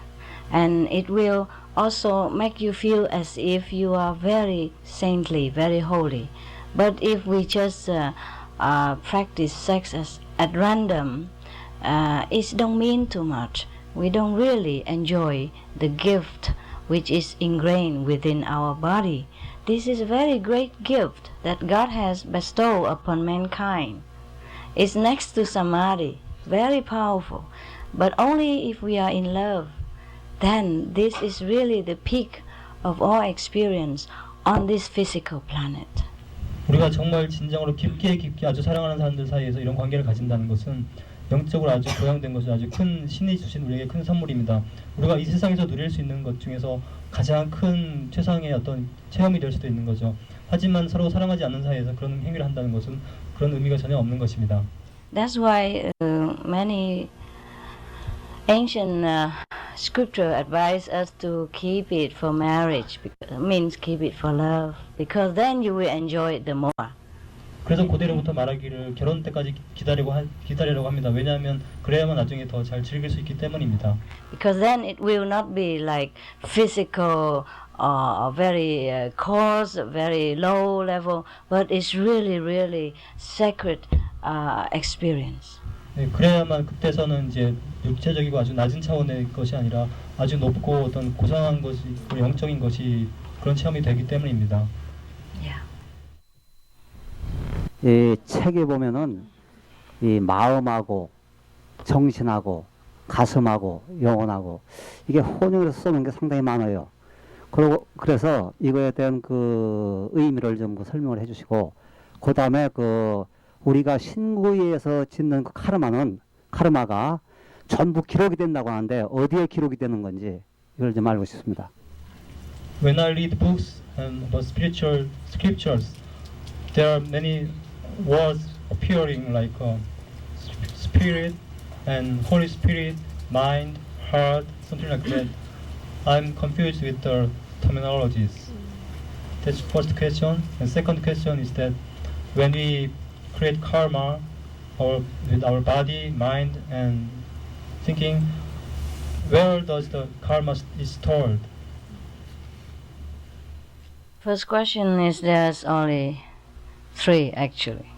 And it will also make you feel as if you are very saintly, very holy. But if we just practice sex at random, it don't mean too much. We don't really enjoy the gift which is ingrained within our body. This is a very great gift that God has bestowed upon mankind. It's next to samadhi, very powerful. But only if we are in love, then this is really the peak of our experience on this physical planet. 우리가 정말 진정으로 깊게 아주 사랑하는 사람들 사이에서 이런 관계를 가진다는 것은 영적으로 아주 고양된 것이 아주 큰 신이 주신 우리에게 큰 선물입니다. 우리가 이 세상에서 누릴 수 있는 것 중에서 가장 큰 최상의 어떤 체험이 될 수도 있는 거죠. 하지만 서로 사랑하지 않는 사이에서 그런 행위를 한다는 것은 그런 의미가 전혀 없는 것입니다. That's why many ancient Scripture advise us to keep it for marriage, means keep it for love, because then you will enjoy it the more. 그래서 고대로부터 말하기를 결혼 때까지 기다리라고 합니다. 왜냐하면 그래야만 나중에 더 잘 즐길 수 있기 때문입니다. Because then it will not be like physical or very coarse, very low level, but it's really, really sacred experience. 네, 그래야만 그때서는 이제 육체적이고 아주 낮은 차원의 것이 아니라 아주 높고 어떤 고상한 것이, 영적인 것이 그런 체험이 되기 때문입니다. 이 책에 보면은 이 마음하고 정신하고 가슴하고 영혼하고 이게 혼용해서 써놓은 게 상당히 많아요. 그래서 이거에 대한 그 의미를 좀 설명을 해주시고, 그 다음에 그 우리가 신구에서 짓는 그 카르마가 전부 기록이 된다고 하는데 어디에 기록이 되는 건지 이걸 좀 알고 싶습니다. When I read books about spiritual scriptures, there are many words appearing like spirit and Holy Spirit, mind, heart, something like that. I'm confused with the terminologies. That's first question. And second question is that when we create karma with our body, mind, and thinking, where does the karma is stored? First question is there's only three actually: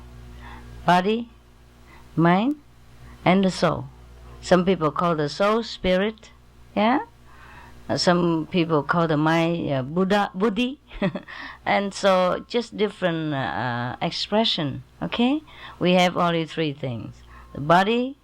body, mind, and the soul. Some people call the soul spirit, yeah. Some people call the mind Buddhi, and so just different expression. Okay, we have only three things: the body,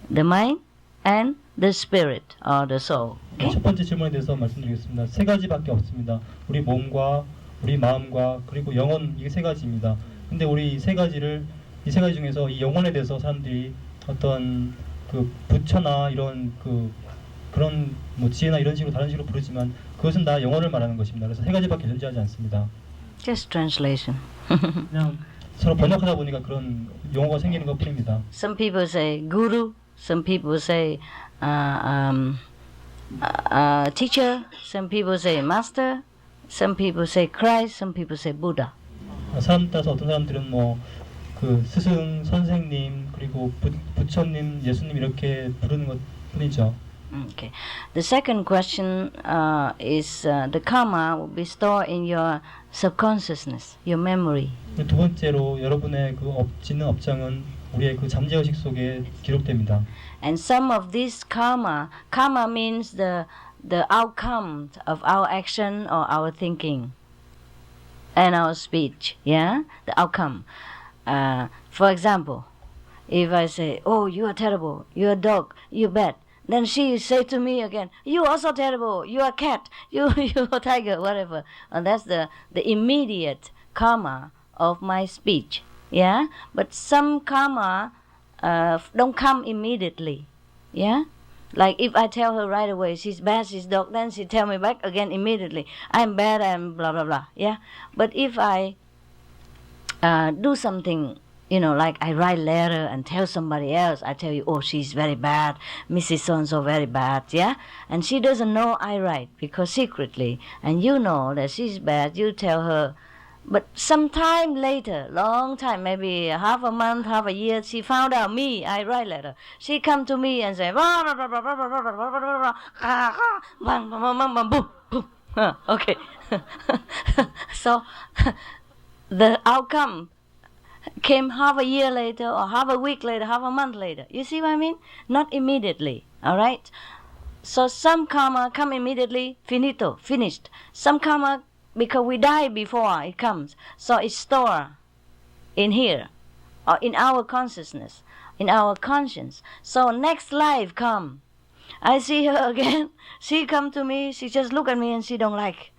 the mind, and the spirit or the soul. Okay? 첫 번째 질문에 대해서 말씀드리겠습니다. 세 가지밖에 없습니다. 우리 몸과 우리 마음과 그리고 영혼, 이게 세 가지입니다. 근데 우리 이 세 가지 중에서 이 영혼에 대해서 사람들이 어떤 그 부처나 이런 그런 뭐 지혜나 이런 식으로 다른 식으로 부르지만 그것은 다 영혼을 말하는 것입니다. 그래서 세 가지밖에 존재하지 않습니다. Just translation. 그냥 서로 번역하다 보니까 그런 용어가 생기는 것뿐입니다. Some people say guru, some people say teacher, some people say master, some people say Christ, some people say Buddha. 사람 따라서 어떤 사람들은 뭐 그 스승, 선생님, 그리고 부처님, 예수님 이렇게 부르는 것뿐이죠. Okay. The second question is the karma will be stored in your subconsciousness, your memory. 두 번째로 여러분의 그 짓는 업장은 우리의 그 잠재의식 속에 기록됩니다. And some of this karma means the outcome of our action or our thinking and our speech. Yeah, the outcome. For example, if I say, "Oh, you are terrible. You are a dog. You bad." Then she say to me again, "You are so terrible. You are a cat. You a tiger, whatever." And that's the immediate karma of my speech. Yeah, but some karma don't come immediately. Yeah, like if I tell her right away she's bad, she's dog, then she tell me back again immediately, "I'm bad, I'm blah blah blah." Yeah, but if I do something, you know, like I write letter and tell somebody else, I tell you, "Oh, she's very bad, Mrs. So-and-so very bad," yeah? And she doesn't know I write because secretly, and you know that she's bad, you tell her. But sometime later, long time, maybe half a month, half a year, she found out me, I write letter. She come to me and say, okay. So the outcome came half a year later or half a week later, half a month later. You see what I mean? Not immediately, all right? So some karma come immediately, finito, finished. Some karma, because we die before it comes, so it's stored in here, or in our consciousness, in our conscience. So next life come, I see her again, she come to me, she just look at me and she don't like.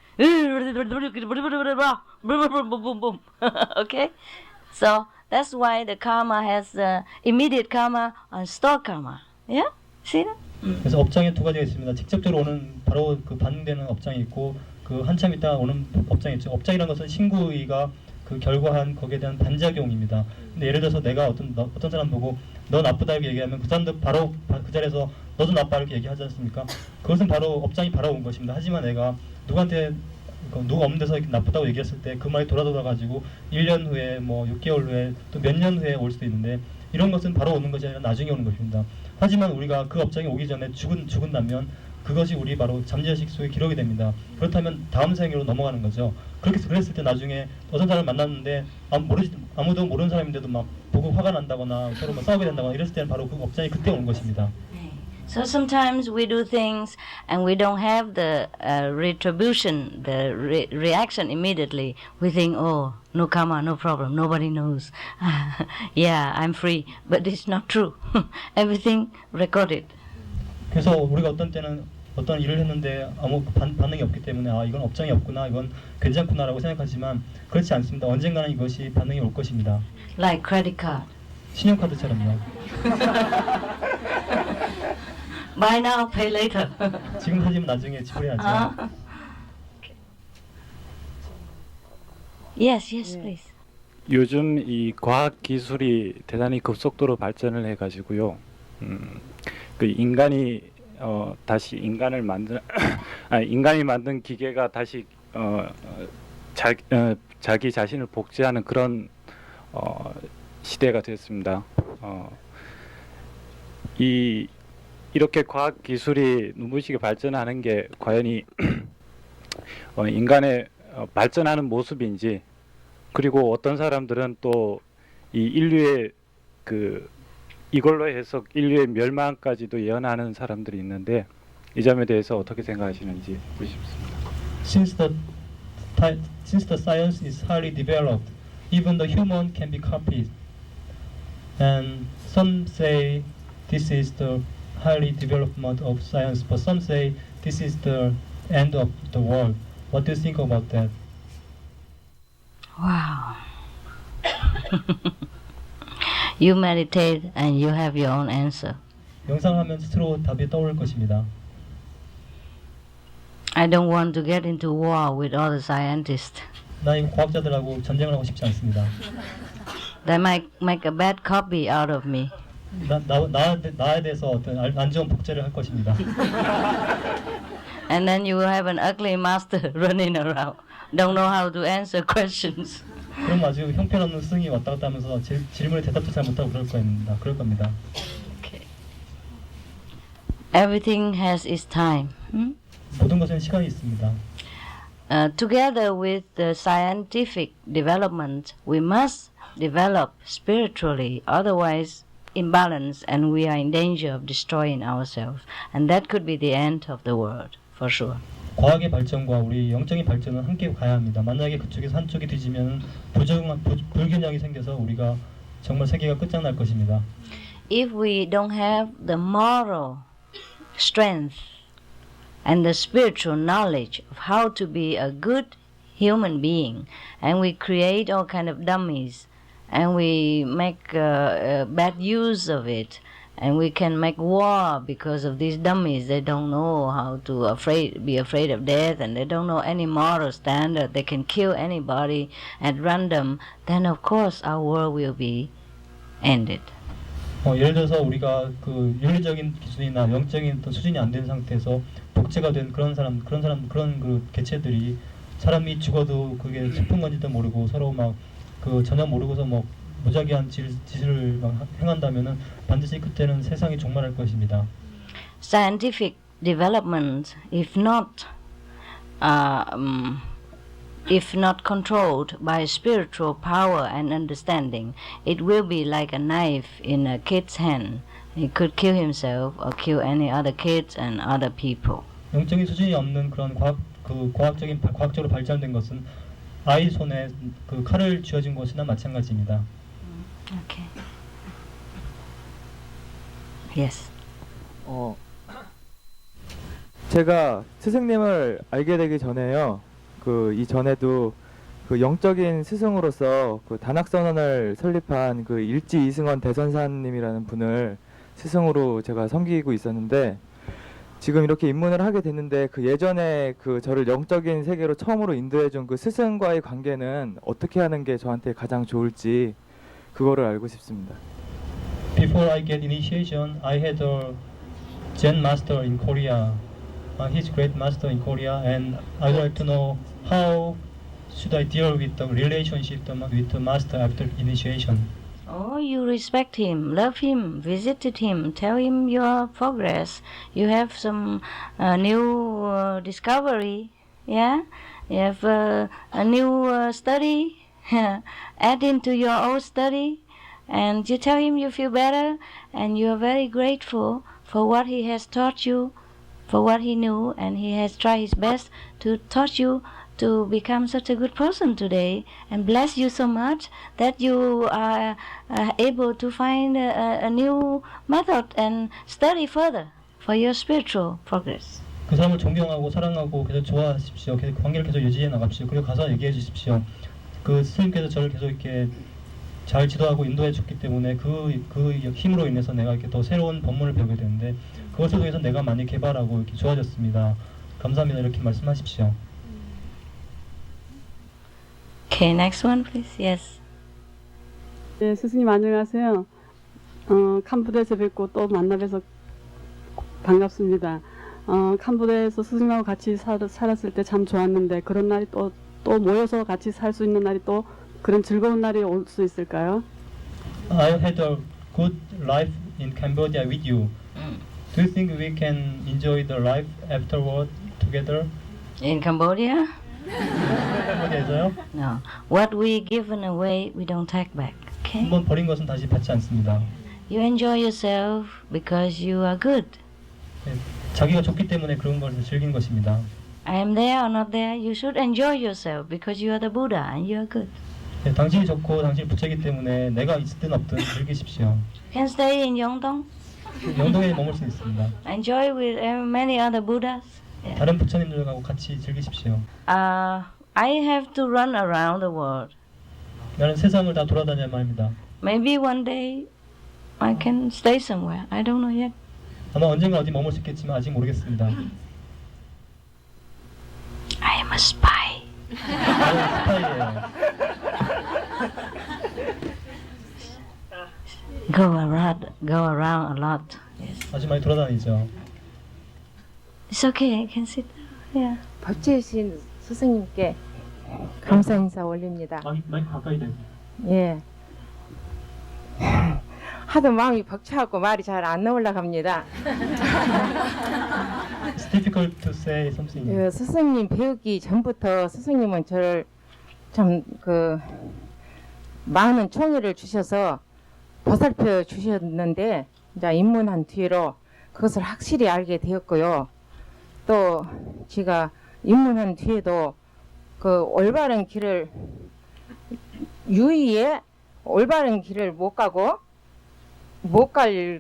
Okay? So that's why the karma has immediate karma and stored karma. Yeah? See that? 그래서 업장이 두 가지가 있습니다. 직접적으로 오는 바로 그 반응되는 업장이 있고 그 한참 있다 오는 업장이 있죠. 업장이라는 것은 신구의가 그 결과한 거기에 대한 반작용입니다. 근데 예를 들어서 내가 어떤 사람 보고 너 나쁘다 이렇게 얘기하면 그 사람도 바로 그 자리에서 너도 나빠 이렇게 얘기하지 않습니까? 그것은 바로 업장이 바라온 것입니다. 하지만 내가 누구한테 누가 없는 데서 나쁘다고 얘기했을 때 그 말이 돌아가지고 1년 후에 뭐 6개월 후에 또 몇 년 후에 올 수도 있는데 이런 것은 바로 오는 것이 아니라 나중에 오는 것입니다. 하지만 우리가 그 업장이 오기 전에 죽은다면 그것이 우리 바로 잠재의식 속에 기록이 됩니다. 그렇다면 다음 생으로 넘어가는 거죠. 그렇게 그랬을 때 나중에 어떤 사람을 만났는데 아무도 모르는 사람인데도 막 보고 화가 난다거나 서로 막 싸우게 된다거나 이랬을 때는 바로 그 업장이 그때 오는 것입니다. So sometimes we do things and we don't have the retribution, the reaction immediately. We think, oh, no karma, no problem, nobody knows. Yeah, I'm free. But it's not true. Everything recorded. 그래서 우리가 어떤 때는 어떤 일을 했는데 아무 반응이 없기 때문에 아 이건 업장이 없구나, 이건 괜찮구나라고 생각하지만 그렇지 않습니다. 언젠가는 이것이 반응이 올 것입니다. Like credit card. 신용카드처럼요. Buy now, pay later. 지금 사지면 나중에 지불해야죠. Yes, please. 요즘 이 과학 기술이 대단히 급속도로 발전을 해가지고요. 그 인간이 다시 인간을 만든 인간이 만든 기계가 다시 자기 자신을 복제하는 그런 시대가 됐습니다. 이렇게 과학 기술이 눈부시게 발전하는 게 과연이 인간의 발전하는 모습인지, 그리고 어떤 사람들은 또 이 인류의 이걸로 해서 인류의 멸망까지도 예언하는 사람들이 있는데 이 점에 대해서 어떻게 생각하시는지 묻고 싶습니다. Since the science is highly developed, even the human can be copied. And some say this is the highly development of science, but some say this is the end of the world. What do you think about that? Wow. You meditate and you have your own answer. 명상하면 스스로 답이 떠오를 것입니다. I don't want to get into war with other scientists. 나 이 과학자들하고 전쟁을 하고 싶지 않습니다. They might make a bad copy out of me. 나에 대해서 어떤 안 좋은 복제를 할 것입니다. And then you will have an ugly master running around. Don't know how to answer questions. 그럼 아주 형편없는 스승이 왔다 갔다 하면서 질문에 대답도 잘 못하고 그럴 겁니다. Okay. Everything has its time. 모든 것은 시간이 있습니다. Together with the scientific development, we must develop spiritually. Otherwise, imbalance and we are in danger of destroying ourselves. And that could be the end of the world, for sure. 과학의 발전과 우리 영적인 발전은 함께 가야 합니다. 만약에 그쪽에서 한쪽이 뒤지면 불균형이 생겨서 우리가 정말 세계가 끝장날 것입니다. If we don't have the moral strength and the spiritual knowledge of how to be a good human being, and we create all kind of dummies, and we make bad use of it, and we can make war because of these dummies. They don't know how to be afraid of death, and they don't know any moral standard. They can kill anybody at random. Then of course our world will be ended. 예를 들어서 우리가 그 윤리적인 기준이나 영적인 수준이 안 된 상태에서 복제가 된 그런 그 개체들이 사람이 죽어도 그게 슬픈 건지도 모르고 서로 막 그 전혀 모르고서 뭐 무작위한 짓을 막 행한다면은 반드시 그때는 세상이 종말할 것입니다. Scientific development, if not controlled by spiritual power and understanding, it will be like a knife in a kid's hand. He could kill himself or kill any other kids and other people. 영적인 수준이 없는 그런 과학적으로 발전된 것은 아이 손에 그 칼을 쥐어진 것이나 마찬가지입니다. Okay. Yes. 제가 스승님을 알게 되기 전에요. 그 이전에도 그 영적인 스승으로서 그 단학선언을 설립한 그 일지 이승원 대선사님이라는 분을 스승으로 제가 섬기고 있었는데, 지금 이렇게 입문을 하게 됐는데 그 예전에 그 저를 영적인 세계로 처음으로 인도해준 그 스승과의 관계는 어떻게 하는 게 저한테 가장 좋을지 그거를 알고 싶습니다. Before I get initiation, I had a Zen master in Korea. He's great master in Korea, and I'd like to know how should I deal with the relationship with the master after initiation. Oh, you respect him, love him, visited him, tell him your progress. You have some new discovery, yeah? You have a new study, add into your old study, and you tell him you feel better, and you are very grateful for what he has taught you, for what he knew, and he has tried his best to teach you to become such a good person today, and bless you so much that you are able to find a new method and study further for your spiritual progress. 그 사람을 존경하고 사랑하고 계속 좋아하십시오. 계속 관계를 계속 유지해 나갑시오. 그리고 가서 얘기해 주십시오. 그 스님께서 저를 계속 이렇게 잘 지도하고 인도해 줬기 때문에 그 힘으로 인해서 내가 이렇게 더 새로운 법문을 배우게 되는데 그것을 통해서 내가 많이 개발하고 이렇게 좋아졌습니다. 감사합니다. 이렇게 말씀하십시오. Okay, next one, please. Yes. 네, 스승님 안녕하세요. 캄보디아에서 뵙고 또 만나 뵈서 반갑습니다. 캄보디아에서 스승님하고 같이 살았을 때 참 좋았는데 그런 날이 또 모여서 같이 살 수 있는 날이 또 그런 즐거운 날이 올 수 있을까요? I had a good life in Cambodia with you. Do you think we can enjoy the life afterward together? In Cambodia? 캄보디아에서요? No. What we given away, we don't take back. Okay? 한번 버린 것은 다시 받지 않습니다. You enjoy yourself because you are good. 자기가 좋기 때문에 그런 것을 즐긴 것입니다. I am there or not there, you should enjoy yourself because you are the Buddha and you are good. 당신이 좋고 당신이 부처이기 때문에 내가 있든 없든 즐기십시오. Can stay in Yeongdong. 영동에 머물 수 있습니다. Enjoy with many other Buddhas. Yeah. 다른 부처님들하고 같이 즐기십시오. I have to run around the world. 나는 세상을 다 돌아다녀야 말입니다. Maybe one day I can stay somewhere. I don't know yet. 아마 언젠가 어디 머물 수 있겠지만 아직 모르겠습니다. I am a spy. 스파이예요. Go around a lot. Yes. 아주 많이 돌아다니죠. It's okay. I can sit. Yeah. 법제신 스승님께 감사 인사 올립니다. 마이크 가까이 대고. 예. 하도 마음이 벅차갖고 말이 잘 안 나올라갑니다. It's difficult to say something. 그 스승님 배우기 전부터 스승님은 저를 참 그 많은 총애를 주셔서 보살펴 주셨는데 이제 입문한 뒤로 그것을 확실히 알게 되었고요. 또 제가 입문한 뒤에도 그 올바른 길을 유의에 올바른 길을 못 갈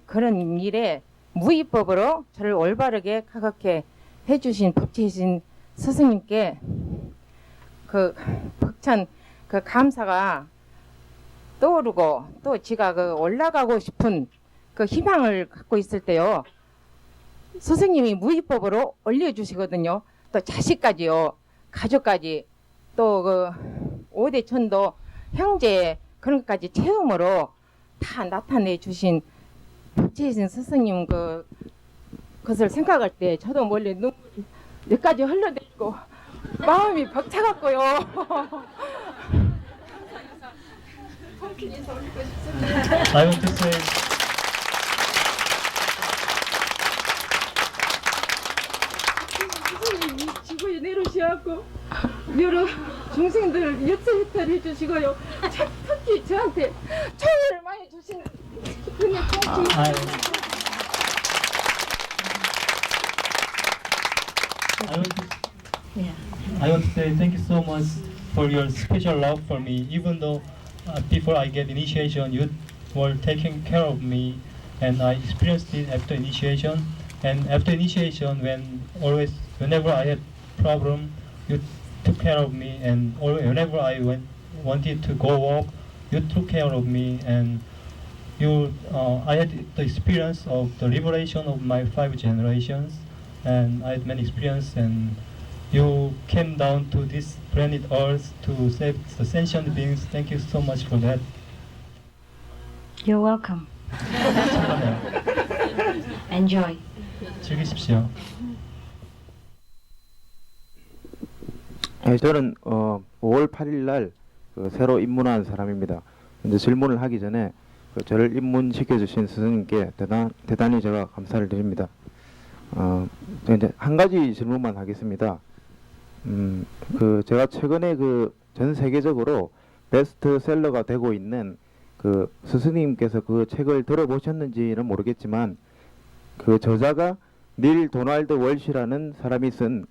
그런 일에 무위법으로 저를 올바르게 가깝게 해주신 법체이신 스승님께 그 벅찬 그 감사가 떠오르고 또 제가 그 올라가고 싶은 그 희망을 갖고 있을 때요. 스승님이 무위법으로 올려주시거든요. 또 자식까지요. 가족까지 또 그 오대천도 형제 그런 것까지 체험으로 다 나타내 주신 법체이신 스승님 그것을 생각할 때 저도 몰래 눈물이 몇 가지 흘러내리고 마음이 벅차갖고요. I want to say 스승님이 지구에 내려오셔갖고 여러 중생들을 역사해탈 해주시고요. 특히 저한테 총애를 많이 주신 그냥 I want to say thank you so much for your special love for me. Even though before I get initiation, you were taking care of me, and I experienced it after initiation. And after initiation, whenever I had problem, you took care of me, and whenever I wanted to go walk, you took care of me, and I had the experience of the liberation of my 5 generations, and I had many experience, and you came down to this planet Earth to save the sentient beings. Thank you so much for that. You're welcome. Enjoy. 즐기십시오. 네, 저는 5월 8일 날 새로 입문한 사람입니다. 이제 질문을 하기 전에 저를 입문시켜 주신 스승님께 대단히 제가 감사를 드립니다. 이제 한 가지 질문만 하겠습니다. 제가 최근에 전 세계적으로 베스트셀러가 되고 있는 스승님께서 그 책을 들어보셨는지는 모르겠지만 그 저자가 닐 도널드 월시라는 사람이 쓴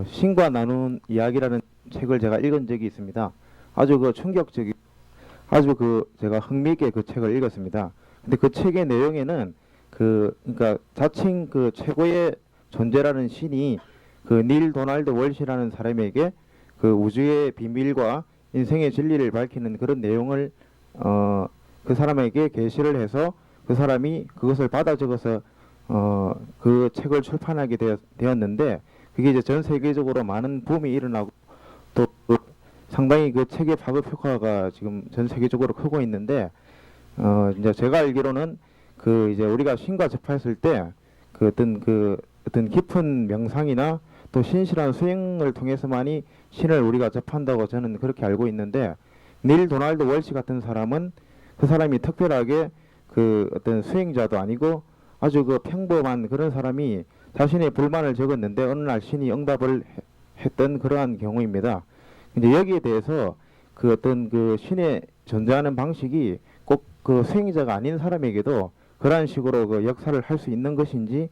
신과 나눈 이야기라는 책을 제가 읽은 적이 있습니다. 아주 충격적이고 아주 제가 흥미있게 그 책을 읽었습니다. 근데 그 책의 내용에는 그러니까 자칭 최고의 존재라는 신이 닐 도널드 월시라는 사람에게 우주의 비밀과 인생의 진리를 밝히는 그런 내용을 그 사람에게 계시를 해서 그 사람이 그것을 받아 적어서 그 책을 출판하게 되었는데 그게 이제 전 세계적으로 많은 붐이 일어나고 또 상당히 그 책의 파급 효과가 지금 전 세계적으로 크고 있는데 이제 제가 알기로는 이제 우리가 신과 접했을 때 어떤 깊은 명상이나 또 신실한 수행을 통해서만이 신을 우리가 접한다고 저는 그렇게 알고 있는데 닐 도널드 월시 같은 사람은 그 사람이 특별하게 어떤 수행자도 아니고 아주 평범한 그런 사람이 자신의 불만을 적었는데 어느 날 신이 응답을 했던 그러한 경우입니다. 근데 여기에 대해서 어떤 신의 존재하는 방식이 꼭 수행자가 아닌 사람에게도 그러한 식으로 역사를 할 수 있는 것인지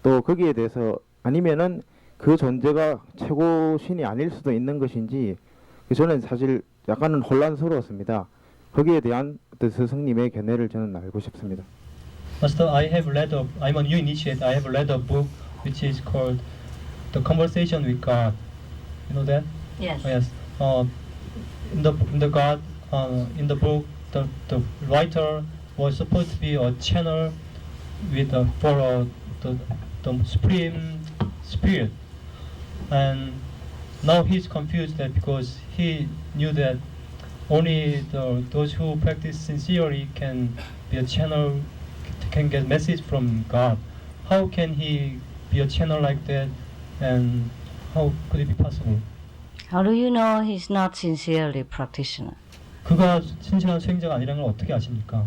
또 거기에 대해서 아니면은 그 존재가 최고 신이 아닐 수도 있는 것인지 저는 사실 약간은 혼란스러웠습니다. 거기에 대한 어떤 스승님의 견해를 저는 알고 싶습니다. Master, I'm a new initiate. I have read a book which is called The Conversation with God. You know that? Yes. Oh, yes. In the book, the writer was supposed to be a channel for the supreme spirit, and now he's confused that because he knew that only those who practice sincerely can be a channel, can get message from God. How can he be a channel like that, and how could it be possible? How do you know he's not sincerely practitioner? 그가 신실한 수행자가 아니라는 걸 어떻게 아십니까?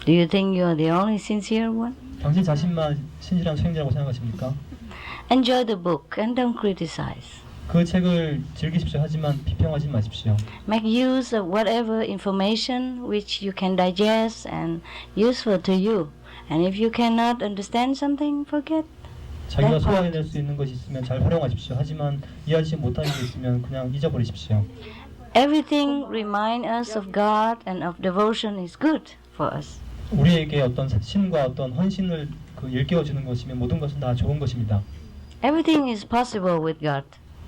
Do you think you're the only sincere one? 당신 자신만 신실한 수행자라고 생각하십니까? Enjoy the book and don't criticize. 그 책을 즐기십시오. 하지만 비평하지 마십시오. Make use of whatever information which you can digest and useful to you. And if you cannot understand something, forget. 자기가 소화해낼 수 있는 것이 있으면 잘 활용하십시오. 하지만 이해하지 못하는 게 있으면 그냥 잊어버리십시오. Everything remind us of God and of devotion is good for us. 우리에게 어떤 신과 어떤 헌신을 일깨워주는 것이면 모든 것은 다 좋은 것입니다. Everything is possible with God.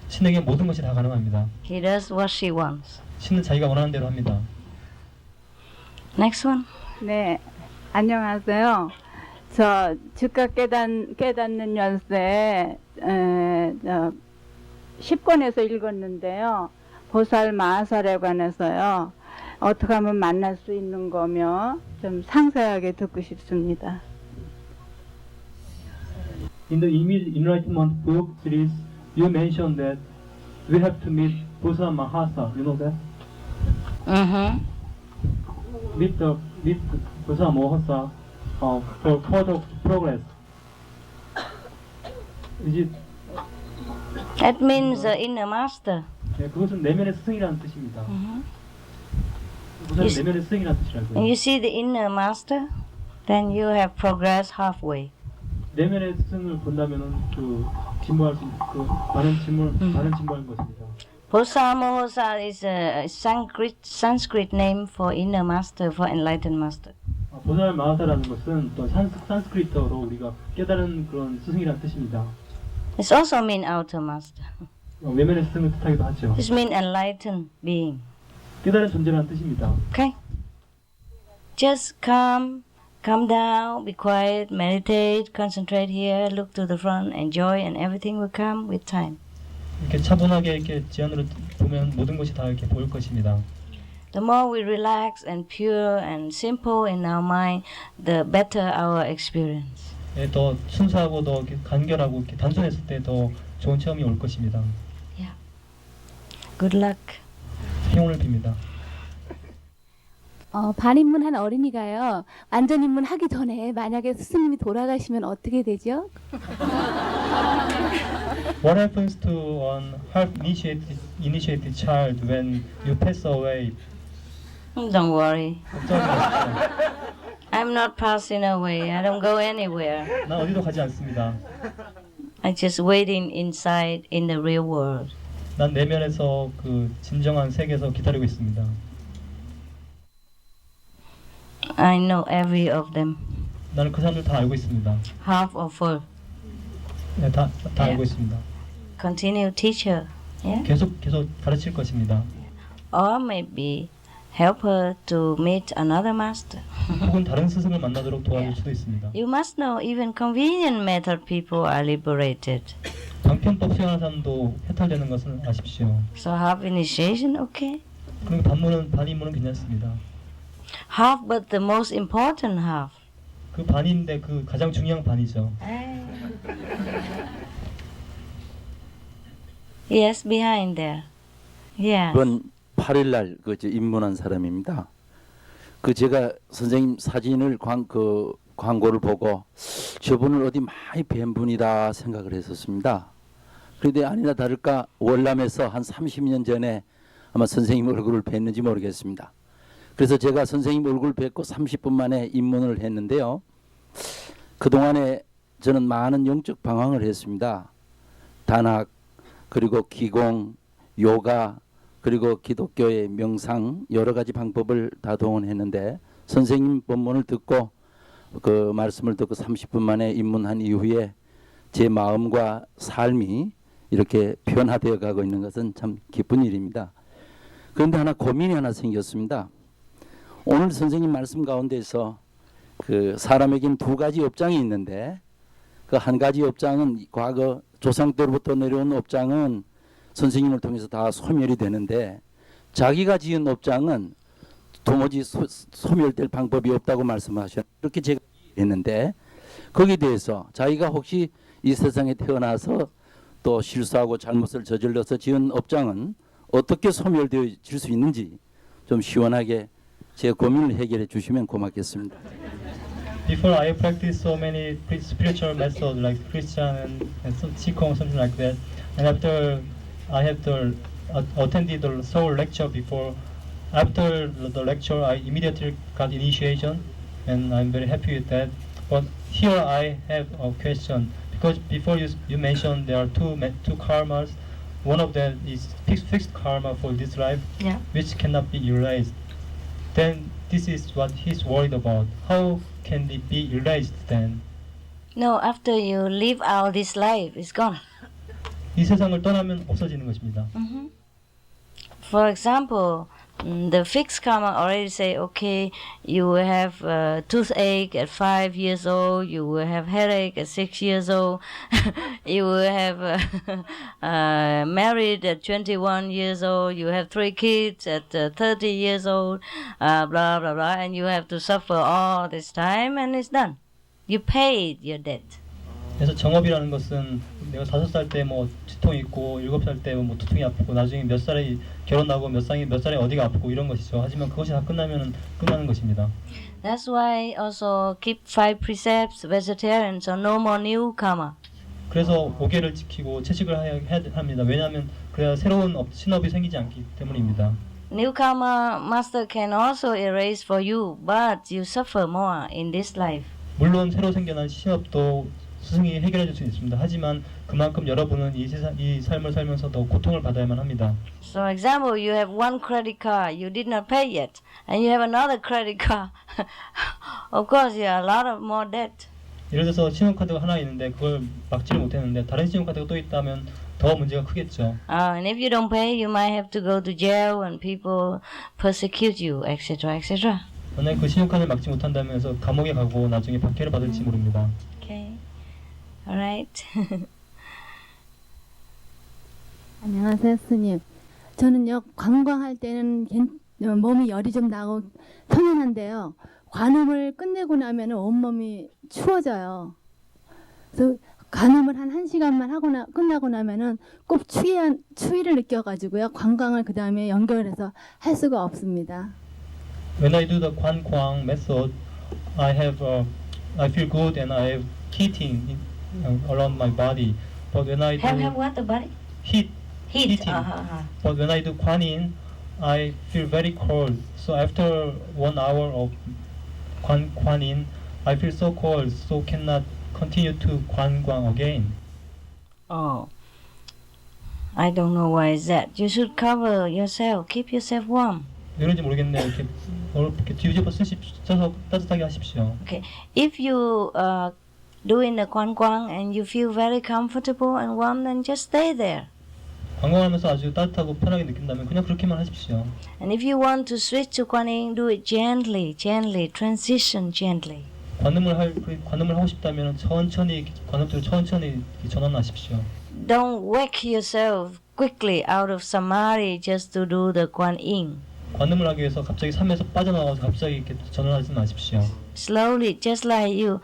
신에게 모든 것이 다 가능합니다. He does what she wants. 신은 자기가 원하는 대로 합니다. Next one. 네, 안녕하세요. 저 즉각 깨닫는 연세 10권에서 읽었는데요. 보살 마하살에 관해서요. 어떻게 하면 만날 수 있는 거며 좀 상세하게 듣고 싶습니다. In the Enlightenment book series, you mentioned that we have to meet Bosa Mahasa. You know that? Meet Bosa Mahasa for further progress. Is it? That means the inner master. 네, 그것은 내면의 스승이라는 뜻입니다. 보살은 내면의 스승이라는 뜻이라고요. And you see the inner master, then you have progressed halfway. 내면의 스승을 본다면은 진보할 수 많은 진보하는 것입니다. Bosa is a Sanskrit name for inner master, for enlightened master. 보살 마하사라는 것은 또 산스크리트어로 우리가 깨달은 그런 스승이라는 뜻입니다. It also mean outer master. 외면의 스승을 뜻하기도 하죠. This mean enlightened being. 깨달은 존재라는 뜻입니다. Okay. Just calm down, be quiet, meditate, concentrate here, look to the front, enjoy, and everything will come with time. 이렇게 차분하게 이렇게 지안으로 보면 모든 것이 다 이렇게 보일 것입니다. The more we relax and pure and simple in our mind, the better our experience. 더 순수하고 더 이렇게 간결하고 이렇게 단순했을 때 더 좋은 체험이 올 것입니다. Good luck. 행운을 빕니다. 반입문한 어린이가요. 완전 입문하기 전에 만약에 스승님이 돌아가시면 어떻게 되죠? What happens to an half initiated child when you pass away? Don't worry. I'm not passing away. I don't go anywhere. 난 어디도 가지 않습니다. I'm just waiting inside in the real world. 난 내면에서 그 진정한 세계에서 기다리고 있습니다. I know every of them. 나는 그 사람들 다 알고 있습니다. Half or full. 네, 다 알고 있습니다. Continue teacher. Yeah? 계속 가르칠 것입니다. Or maybe help her to meet another master. 혹은 다른 스승을 만나도록 도와줄 수도 있습니다. You must know even convenient method people are liberated. 방편법 시행하는 사람도 해탈되는 것을 아십시오. So half initiation, okay? 그럼 반입문은 괜찮습니다. Half, but the most important half. 그 반인데 그 가장 중요한 반이죠. Yes, behind there. Yeah. 이번 8일 날 입문한 사람입니다. 제가 선생님 사진을 광고를 보고 저분을 어디 많이 뵌 분이다 생각을 했었습니다. 그런데 아니나 다를까 월남에서 한 30년 전에 아마 선생님 얼굴을 뵀는지 모르겠습니다. 그래서 제가 선생님 얼굴 뵙고 30분 만에 입문을 했는데요. 그동안에 저는 많은 영적 방황을 했습니다. 단학, 그리고 기공, 요가, 그리고 기독교의 명상 여러 가지 방법을 다 동원했는데 선생님 본문을 듣고 그 말씀을 듣고 30분 만에 입문한 이후에 제 마음과 삶이 이렇게 변화되어 가고 있는 것은 참 기쁜 일입니다. 그런데 고민이 하나 생겼습니다. 오늘 선생님 말씀 가운데서 사람에게는 두 가지 업장이 있는데 그 한 가지 업장은 과거 조상 때로부터 내려온 업장은 선생님을 통해서 다 소멸이 되는데 자기가 지은 업장은 도무지 소멸될 방법이 없다고 말씀하셨는데 그렇게 제가 했는데 거기에 대해서 자기가 혹시 이 세상에 태어나서 또 실수하고 잘못을 저질러서 지은 업장은 어떻게 소멸되어질 수 있는지 좀 시원하게 제 고민을 해결해 주시면 고맙겠습니다. Before I practiced so many spiritual methods like Christian and Qigong, something like that, and after I have attended the Seoul lecture before, after the lecture I immediately got initiation, and I'm very happy with that. But here I have a question because before you mentioned there are two karmas. One of them is fixed karma for this life, which cannot be erased. Then this is what he's worried about. How can it be erased then? No, after you live out this life, it's gone. 이 세상을 떠나면 없어지는 것입니다. For example, the fixed karma already say, okay, you will have toothache at 5 years old, you will have headache at 6 years old, you will have married at 21 years old, you have 3 kids at 30 years old, blah, blah, blah, and you have to suffer all this time and it's done. You paid your debt. 그래서 정업이라는 것은 내가 5살 때 뭐 두통이 있고 7살 때 뭐 두통이 아프고 나중에 몇 살에 결혼하고 몇 살에 어디가 아프고 이런 것이죠. 하지만 그것이 다 끝나면 끝나는 것입니다. That's why also keep 5 precepts, vegetarian, so no more new karma. 그래서 5개를 지키고 채식을 해야 합니다. 왜냐하면 그래야 새로운 신업이 생기지 않기 때문입니다. New karma master can also erase for you, but you suffer more in this life. 물론 새로 생겨난 신업도 스승이 해결해 줄 수 있습니다. 하지만 그만큼 여러분은 이 삶을 살면서 더 고통을 받아야만 합니다. So example, you have one credit card, you did not pay yet, and you have another credit card. Of course, you have a lot of more debt. 예를 들어서 신용카드가 하나 있는데 그걸 막지를 못했는데 다른 신용카드가 또 있다면 더 문제가 크겠죠. And if you don't pay, you might have to go to jail and people persecute you, etc., etc. 만약 그 신용카드를 막지 못한다면서 감옥에 가고 나중에 박해를 받을지 모릅니다. Okay. Alright. 안녕하세요, 스님. 저는요, 관광할 때는 몸이 열이 좀 나고 편안한데요. 관음을 끝내고 나면 온몸이 추워져요. 그래서 간음을 한 1시간만 끝나고 나면은 꼭 추위를 느껴가지고요. 관광을 그 다음에 연결해서 할 수가 없습니다. When I do the 관광 method, I feel good and I have heating around my body. But when I do Have what the body? heating. But when I do 관인, I feel very cold. So after 1 hour of 관인, I feel so cold, so cannot continue to 관광 again. Oh, I don't know why is that. You should cover yourself, keep yourself warm. 이런지 모르겠네요. 이렇게 뒤집어 써서 따뜻하게 하십시오. Okay, if you doing the 관광 and you feel very comfortable and warm, then just stay there. 관광하면서 아주 따뜻하고 편하게 느낀다면 그냥 그렇게만 하십시오. And if you want to switch to 관인, do it gently, transition gently. 관음을 하고 싶다면 천천히 관음 쪽으로 천천히 전환하십시오. Don't wake yourself quickly out of samadhi just to do the 관인. 관음을 하기 위해서 갑자기 삶에서 빠져나와서 갑자기 이렇게 전환하지 마십시오. Slowly, just like you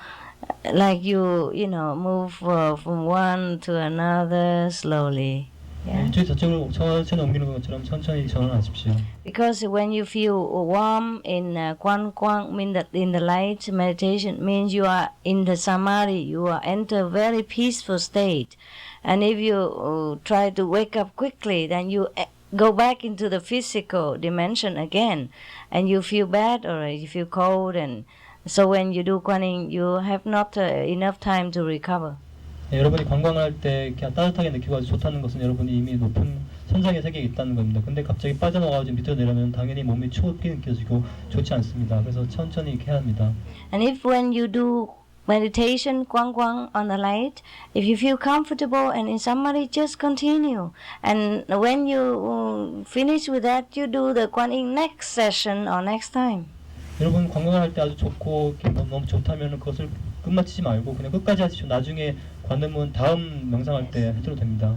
move from one to another slowly. Yeah. 이쪽 저쪽으로 천천히 옮기는 것처럼 천천히 전환하십시오. Because when you feel warm in 관광, mean that in the light meditation means you are in the samadhi, you are enter very peaceful state. And if you try to wake up quickly, then you go back into the physical dimension again, and you feel bad or you feel cold, and so when you do 관인, you have not enough time to recover. 여러분이 관광을 할 때 그냥 따뜻하게 느끼고 아주 좋다는 것은 여러분이 이미 높은 선상의 세계에 있다는 겁니다. 근데 갑자기 빠져나와서 밑으로 내려면 당연히 몸이 추웠게 느껴지고 좋지 않습니다. 그래서 천천히 이렇게 해야 합니다. And if when you do meditation 관광 on the light, if you feel comfortable and in samadhi, just continue. And when you finish with that, you do the 관인 next session or next time. 여러분 관광을 할 때 아주 좋고 너무 좋다면 그것을 끝마치지 말고 그냥 끝까지 하십시오. 나중에 관음은 다음 명상할 때 해도 됩니다.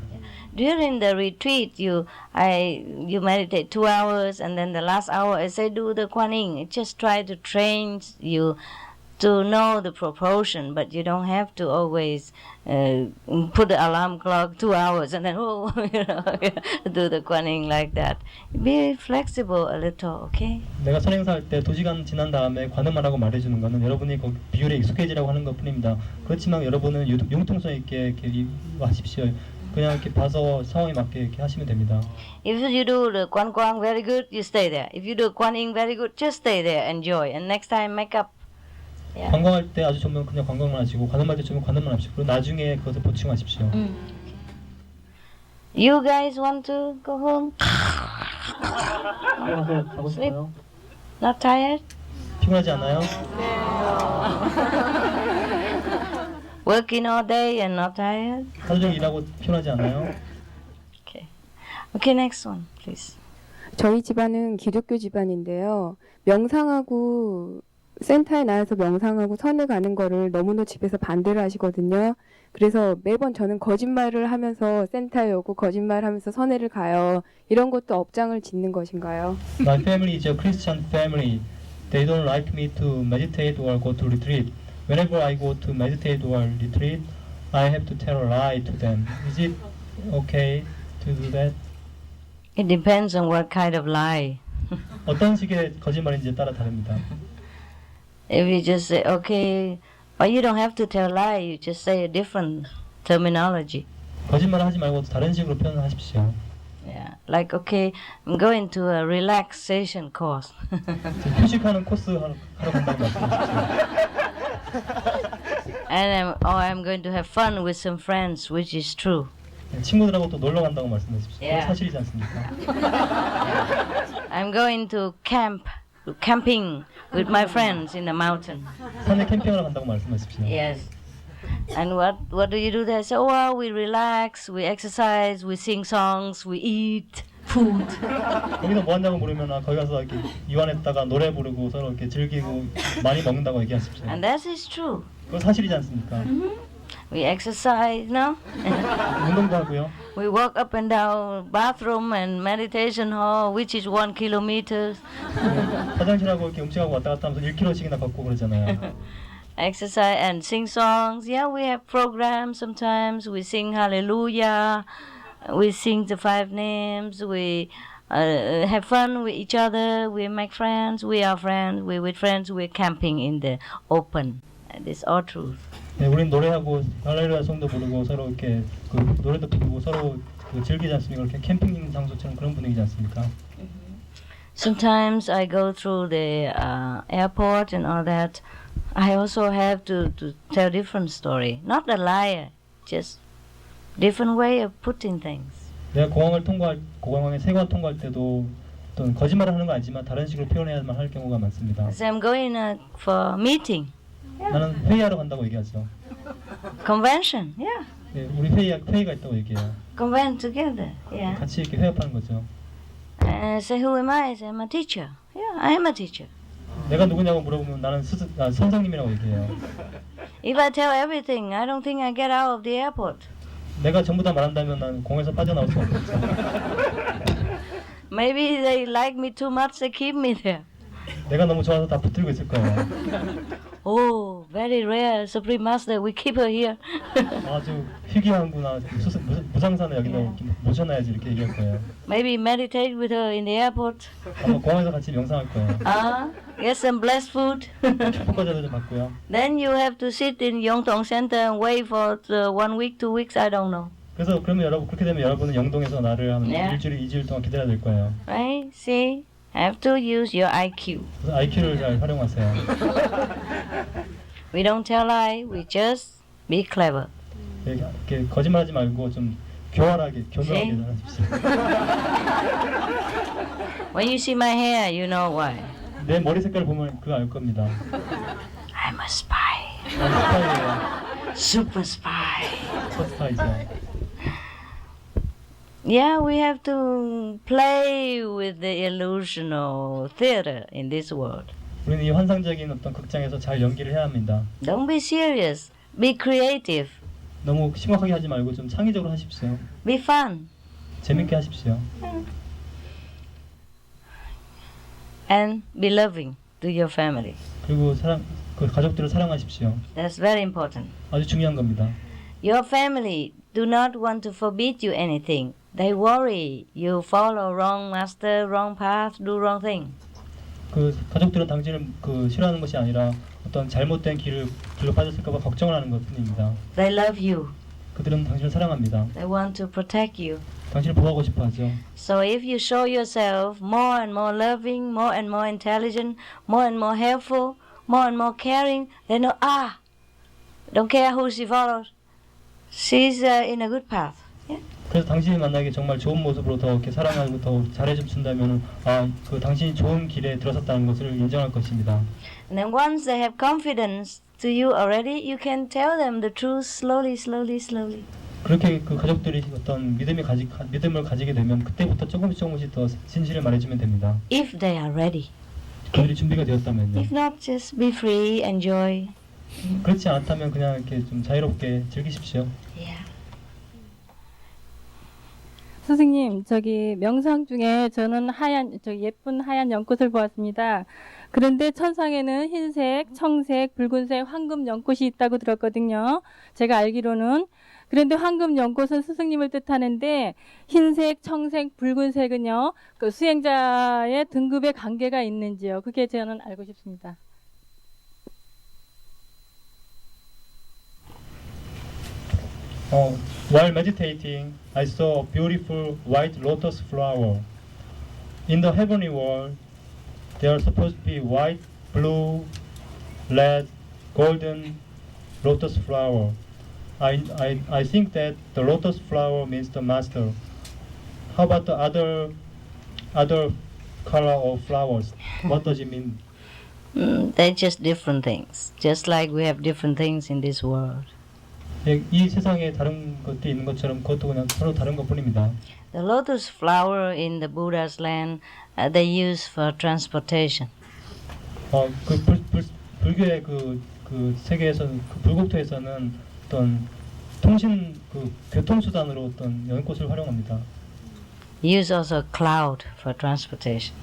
During the retreat, you meditate 2 hours, and then the last hour I say do the 관인. Just try to train you to know the proportion, but you don't have to always put the alarm clock 2 hours and then do the 관인 like that. Be flexible a little, okay? 내가 선행사할 때 2시간 지난 다음에 관음하라고 말해주는 것은 여러분이 그 비율에 익숙해지라고 하는 것뿐입니다. 그렇지만 여러분은 융통성 있게 이렇게 하십시오. 그냥 이렇게 봐서 상황에 맞게 이렇게 하시면 됩니다. If you do the 관광 very good, you stay there. If you do 관인 very good, just stay there, enjoy, and next time make up. Yeah. 관광할 때 아주 좋으면 그냥 관광만 하시고 관음할 때 좋으면 관음만 하십시오. 그리고 나중에 그것을 보충하십시오. You guys want to go home? 가고 싶어요? Not tired? 피곤하지 않아요? Working all day and not tired? 하루 종일 일하고 피곤하지 않아요? Okay, next one, please. 저희 집안은 기독교 집안인데요. 명상하고 센터에 나와서 명상하고 선을 가는 거를 너무나 집에서 반대를 하시거든요. 그래서 매번 저는 거짓말을 하면서 센터에 오고 거짓말하면서 선회를 가요. 이런 것도 업장을 짓는 것인가요? My family is a Christian family. They don't like me to meditate or go to retreat. Whenever I go to meditate or retreat, I have to tell a lie to them. Is it okay to do that? It depends on what kind of lie. 어떤 식의 거짓말인지에 따라 다릅니다. If you just say, okay, but you don't have to tell lie, you just say a different terminology. 거짓말을 하지 말고 다른 식으로 표현하십시오. Yeah, like okay, I'm going to a relaxation course. 휴식하는 코스 하러 간다고 말씀하십시오. And I'm going to have fun with some friends, which is true. 친구들하고 또 놀러 간다고 말씀하십시오. Yeah. 사실이지 않습니까? I'm going to camping with my friends in the mountain. 산에 캠핑하러 간다고 말씀하십시오. Yes. And what do you do there? So, well, we relax, we exercise, we sing songs, we eat food. 거기서 뭐 한다고 물으면 거기 가서 이렇게 이완했다가 노래 부르고 서로 이렇게 즐기고 많이 먹는다고 얘기하십시오. And that is true. 그건 사실이지 않습니까? We exercise, no? 운동도 하고요. We walk up and down bathroom and meditation hall, which is 1 kilometer. 화장실하고 이렇게 음식하고 왔다 갔다 하면서 1km씩이나 걷고 그러잖아요. exercise and sing songs. Yeah, we have programs sometimes. We sing Hallelujah. We sing the 5 names. We have fun with each other. We make friends. We are friends. We're with friends. We're camping in the open. It's all truth. 네, 우린 노래하고 할렐루야 성도 부르고 서로 이렇게 그 노래도 부르고 서로 그 즐기지 않습니까? 이렇게 캠핑 장소처럼 그런 분위기지 않습니까? Sometimes I go through the airport and all that. I also have to tell different story. Not a liar, just different way of putting things. 내가 공항에 세관 통과할 때도 어떤 거짓말을 하는 건 아니지만 다른 식으로 표현해야만 할 경우가 많습니다. So I'm going for meeting. 나는 회의하러 간다고 얘기하죠. Convention, yeah. 네, 우리 회의가 있다고 얘기해요. Convent together, yeah. 같이 이렇게 회합하는 거죠. And say, who am I? I say, I'm a teacher. Yeah, I am a teacher. 내가 누구냐고 물어보면 나는 선생님이라고 얘기해요. If I tell everything, I don't think I get out of the airport. 내가 전부 다 말한다면 난 공항에서 빠져나올 수 없겠죠. Maybe they like me too much, they keep me there. 내가 너무 좋아서 다 붙들고 있을 거예요. Oh, very rare, Supreme Master, we keep her here. 아주 희귀한구나. 무상사는 여기다 모셔놔야지 이렇게 얘기할 거예요. Maybe meditate with her in the airport. 아마 공항에서 같이 명상할 거예요. Get some blessed food. 축복과자도 좀 받고요. Then you have to sit in Yongtong Center and wait for 1 week, 2 weeks, I don't know. 그래서 그러면 그렇게 되면 여러분은 영동에서 나를 한 일주일, 2주일 동안 기다려야 될 거예요. Right? See? Have to use your IQ. 그래서 IQ를 잘 활용하세요. We don't tell lie, we just be clever. 이렇게 거짓말하지 말고 좀 교활하게 하십시오. When you see my hair, you know why. 내 머리 색깔 보면 그거 알 겁니다. I'm a spy. 스파이예요. Super spy. 스파이죠. Yeah, we have to play with the illusional theater in this world. 우리는 이 환상적인 어떤 극장에서 잘 연기를 해야 합니다. Don't be serious. Be creative. 너무 심각하게 하지 말고 좀 창의적으로 하십시오. Be fun. 재밌게 하십시오. And be loving to your family. 그리고 그 가족들을 사랑하십시오. That's very important. 아주 중요한 겁니다. Your family do not want to forbid you anything. They worry you follow wrong master, wrong path, do wrong thing. 그 가족들은 당신을 싫어하는 것이 아니라 어떤 잘못된 길로 빠졌을까봐 걱정을 하는 것뿐입니다. They love you. 그들은 당신을 사랑합니다. They want to protect you. 당신을 보호하고 싶어하죠. So if you show yourself more and more loving, more and more intelligent, more and more helpful, more and more caring, they know, don't care who she follows. She's in a good path. Yeah? 그래서 당신이 만약에 정말 좋은 모습으로 더 이렇게 사랑하고 더 잘해준다면 그 당신이 좋은 길에 들어섰다는 것을 인정할 것입니다. And then once they have confidence to you already, you can tell them the truth slowly, slowly, slowly. 그렇게 그 가족들이 어떤 믿음을 가지게 되면 그때부터 조금씩 더 진실을 말해주면 됩니다. If they are ready. 그들이 준비가 되었다면요. If not, just be free, enjoy. 그렇지 않다면 그냥 이렇게 좀 자유롭게 즐기십시오. Yeah. 선생님, 명상 중에 저는 예쁜 하얀 연꽃을 보았습니다. 그런데 천상에는 흰색, 청색, 붉은색, 황금 연꽃이 있다고 들었거든요. 제가 알기로는. 그런데 황금 연꽃은 스승님을 뜻하는데 흰색, 청색, 붉은색은요. 그 수행자의 등급의 관계가 있는지요. 그게 저는 알고 싶습니다. While meditating, I saw a beautiful white lotus flower. In the heavenly world, there are supposed to be white, blue, red, golden lotus flower. I think that the lotus flower means the master. How about the other color of flowers? What does it mean? They're just different things. Just like we have different things in this world. 이 세상에 다른 것들이 있는 것처럼 그것도 그냥 서로 다른 것뿐입니다. The lotus flower in the Buddha's land, they use for transportation. 불교의 그 세계에서는 그 불국토에서는 어떤 교통수단으로 어떤 연꽃을 활용합니다. Use also cloud for transportation.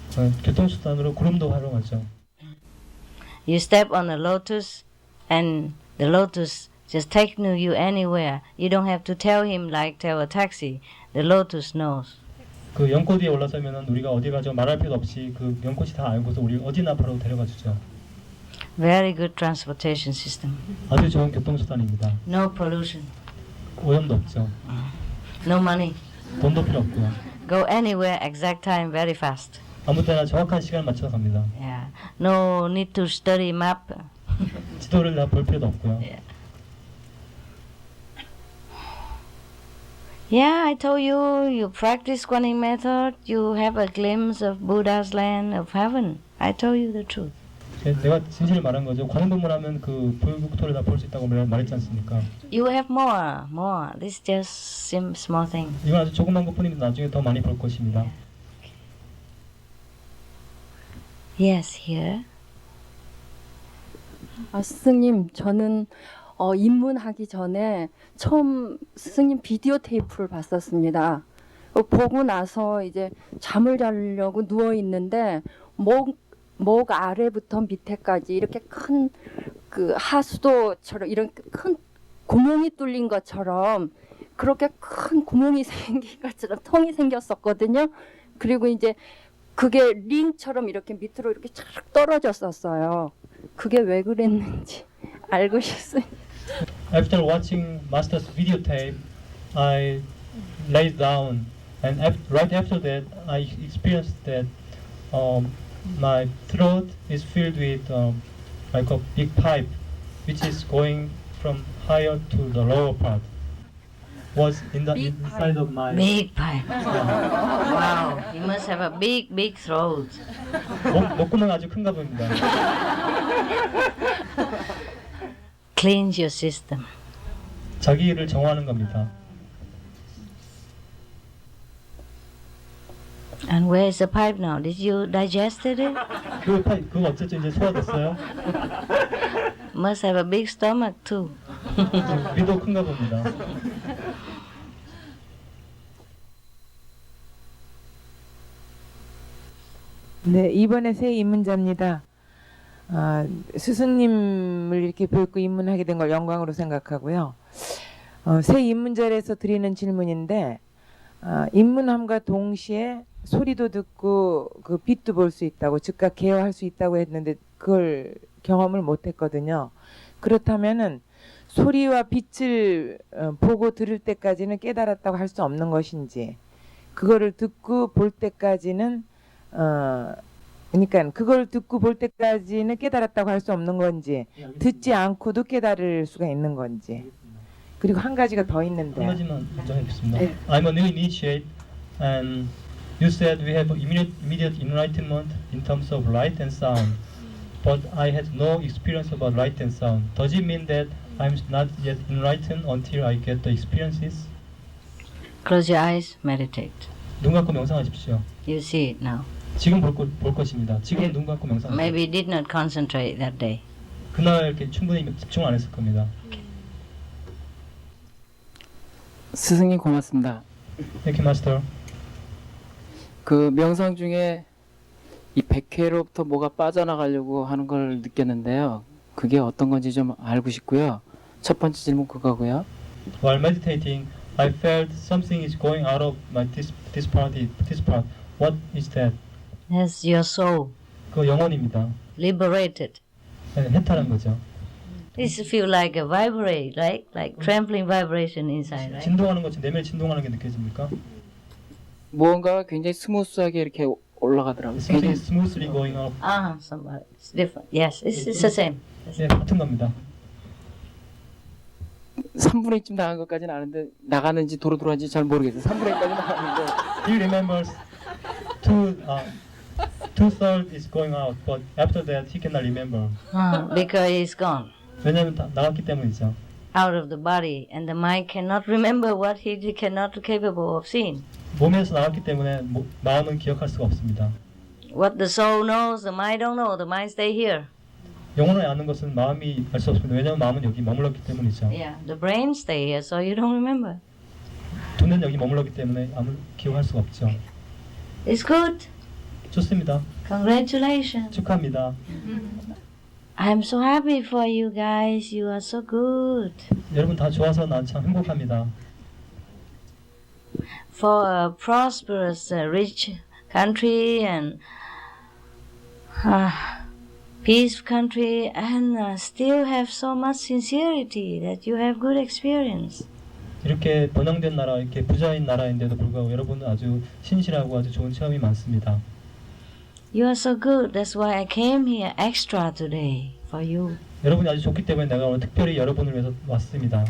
교통수단으로 구름도 활용하죠. You step on a lotus and the lotus just take you anywhere. You don't have to tell him like tell a taxi. The lotus knows. 그 연꽃 위에 올라서면은 우리가 어디 가죠 말할 필요 없이 그 연꽃이 다 알고서 우리 어디나 바로 데려가 주죠. Very good transportation system. 아주 좋은 교통수단입니다. No pollution. 오염도 없죠. No money. 돈도 필요 없고요. Go anywhere, exact time, very fast. 아무 때나 정확한 시간을 맞춰서 갑니다. Yeah. No need to study map. 지도를 다 볼 필요도 없고요. Yeah, I told you, you practice Guanyin method, you have a glimpse of Buddha's land, of heaven. I told you the truth. 내가 진실을 말한 거죠. 관음법문하면 그 불국토를 다 볼 수 있다고 말했지 않습니까? You have more. This just small thing. 이건 아주 조그만 것뿐입니다. 나중에 더 많이 볼 것입니다. Yes, here. 스승님, 저는 입문하기 전에 처음 스승님 비디오 테이프를 봤었습니다. 보고 나서 이제 잠을 자려고 누워 있는데 목 아래부터 밑에까지 이렇게 큰 그 하수도처럼 이런 큰 구멍이 뚫린 것처럼 그렇게 큰 구멍이 생긴 것처럼 통이 생겼었거든요. 그리고 이제 그게 링처럼 이렇게 밑으로 이렇게 쫙 떨어졌었어요. 그게 왜 그랬는지 알고 싶습니다. After watching Master's videotape, I laid down, and right after that, I experienced that my throat is filled with like a big pipe, which is going from higher to the lower part. Was in the inside of my big pipe. Wow, you must have a big throat. 목구멍 아주 큰가 봅니다. Cleanse your system. 자기를 정화하는 겁니다. And where is the pipe now? Did you digested it? 그거 어쨌든 이제 소화됐어요? Must have a big stomach too. 위도 큰가 봅니다. 네, 이번에 새 입문자입니다. 스승님을 이렇게 뵙고 입문하게 된 걸 영광으로 생각하고요. 새 입문자에서 드리는 질문인데 입문함과 동시에 소리도 듣고 그 빛도 볼 수 있다고 즉각 개화할 수 있다고 했는데 그걸 경험을 못했거든요. 그렇다면은 소리와 빛을 보고 들을 때까지는 깨달았다고 할 수 없는 것인지 그거를 듣고 볼 때까지는 그러니까 그걸 듣고 볼 때까지는 깨달았다고 할 수 없는 건지 듣지 않고도 깨달을 수가 있는 건지 그리고 한 가지가 더 있는데 한 가지만 먼저 해보겠습니다. I'm a new initiate and you said we have immediate enlightenment in terms of light and sound, but I had no experience about light and sound. Does it mean that I'm not yet enlightened until I get the experiences? Close your eyes, meditate. 눈 감고 명상하십시오. You see it now. 지금 볼 것입니다. 지금 눈 감고 명상하십시오. Maybe did not concentrate that day. 그날 이렇게 충분히 집중 안 했을 겁니다. 스승님 고맙습니다. Thank you, Master. 그 명상 중에 이 백회로부터 뭐가 빠져나가려고 하는 걸 느꼈는데요. 그게 어떤 건지 좀 알고 싶고요. 첫 번째 질문 그거고요. While meditating, I felt something is going out of my this part. What is that? That's your soul. 그 영혼입니다. Liberated. 네, 해탈한 거죠. This feel like a vibrate, right? Like trembling vibration inside, right? 진동하는 것처럼 내면이 진동하는 게 느껴집니까? 무언가가 굉장히 스무스하게 이렇게 올라가더라고요. Something is smoothly going up. Somebody. It's different. Yes, it's the same. 네, 같은 겁니다. 3분의 1쯤 나간 것까지는 아는데 나가는지 도로 들어왔는지 잘 모르겠어요. 3분의 1까지 나갔는데. He remembers two-thirds is going out, but after that he cannot remember. Because it's gone. 왜냐하면 다 나갔기 때문이죠. Out of the body, and the mind cannot remember what he cannot capable of seeing. 몸에서 나갔기 때문에 마음은 기억할 수가 없습니다. What the soul knows, the mind don't know. The mind stay here. 영혼을 아는 것은 마음이 알 수 없습니다. 왜냐하면 마음은 여기 머물렀기 때문이죠. Yeah, the brain stay here, so you don't remember. 두뇌는 여기 머물렀기 때문에 아무 기억할 수가 없죠. It's good. 좋습니다. Congratulations. 축하합니다. I'm so happy for you guys. You are so good. 여러분 다 좋아서 난 참 행복합니다. For a prosperous, rich country and peace country, and still have so much sincerity that you have good experience. 이렇게 번영된 나라, 이렇게 부자인 나라인데도 불구하고 여러분은 아주 신실하고 아주 좋은 체험이 많습니다. You are so good. That's why I came here extra today for you. 여러분이 아주 좋기 때문에 내가 오늘 특별히 여러분을 위해서 왔습니다.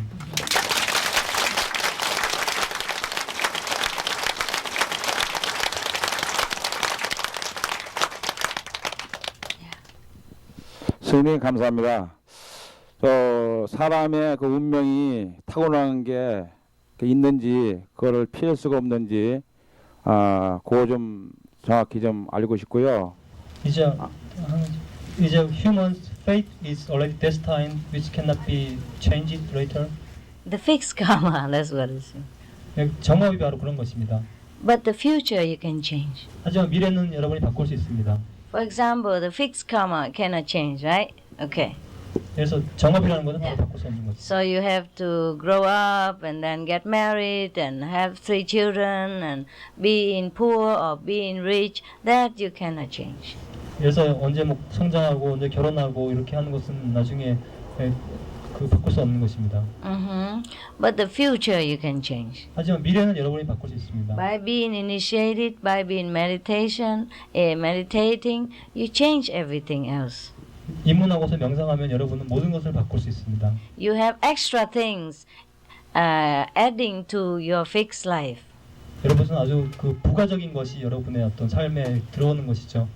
스님 감사합니다. 사람의 그 운명이 타고난 게 있는지 그거를 피할 수가 없는지 그거 좀 정확히 좀 알고 싶고요. Is a human fate is already destined, which cannot be changed later? The fixed karma, that's what it is. 정업이 바로 그런 것입니다. But the future you can change. 하지만 미래는 여러분이 바꿀 수 있습니다. For example, the fixed karma cannot change, right? Okay. 그래서 정업이라는 것은 바로 바꿀 수 없는 거죠. So you have to grow up and then get married and have 3 children and be in poor or be in rich. That you cannot change. 그래서 언제 뭐 성장하고 언제 결혼하고 이렇게 하는 것은 나중에 그 바꿀 수 없는 것입니다. But the future you can change. 하지만 미래는 여러분이 바꿀 수 있습니다. By being initiated, by being meditating, you change everything else. 입문하고서 명상하면 여러분은 모든 것을 바꿀 수 있습니다. You have extra things adding to your fixed life. 여러분은 아주 그 부가적인 것이 여러분의 어떤 삶에 들어오는 것이죠.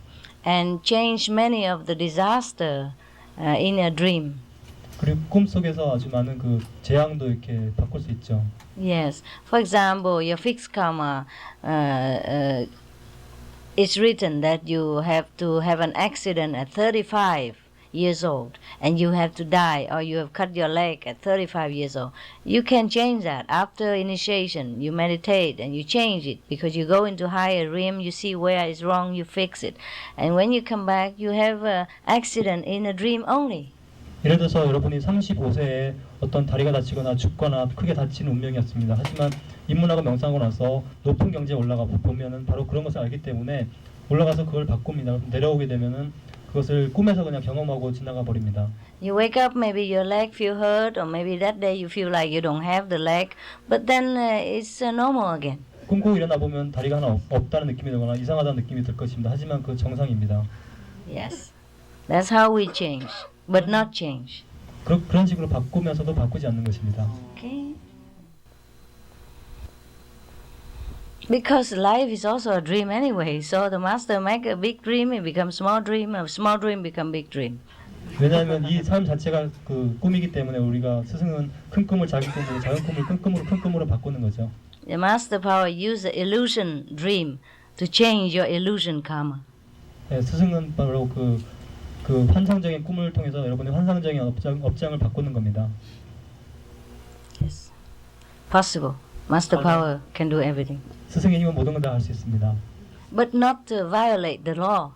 And change many of the disaster in a dream. 그리고 꿈속에서 아주 많은 그 재앙도 이렇게 바꿀 수 있죠. Yes. For example, your fixed karma, it's written that you have to have an accident at 35 years old and you have to die, or you have cut your leg at 35 years old. You can change that. After initiation, you meditate and you change it because you go into higher realm, you see where is wrong, you fix it. And when you come back, you have an accident in a dream only. 예를 들어서 여러분이 35세에 어떤 다리가 다치거나 죽거나 크게 다치는 운명이었습니다. 하지만 입문하고 명상하고 나서 높은 경지에 올라가 보면은 바로 그런 것을 알기 때문에 올라가서 그걸 바꿉니다. 내려오게 되면은 그것을 꿈에서 그냥 경험하고 지나가 버립니다. You wake up, maybe your leg feel hurt, or maybe that day you feel like you don't have the leg, but then it's normal again. 꿈꾸고 일어나 보면 다리가 하나 없다는 느낌이 들거나 이상하다는 느낌이 들 것입니다. 하지만 그 정상입니다. Yes, that's how we change, but not change. 그런 식으로 바꾸면서도 바꾸지 않는 것입니다. Okay. Because life is also a dream anyway. So the master make a big dream, it becomes small dream, a small dream become big dream. 왜냐하면 이 삶 자체가 그 꿈이기 때문에 우리가 스승은 큰 꿈을 작은 꿈으로, 작은 꿈을 큰 꿈으로, 큰 꿈으로 바꾸는 거죠. The master power use the illusion dream to change your illusion karma. 네, 스승은 바로 그 환상적인 꿈을 통해서 여러분의 환상적인 업장을 바꾸는 겁니다. Yes, possible. Master power can do everything. 스승의 힘은 모든 걸 다 할 수 있습니다. But not to violate the law.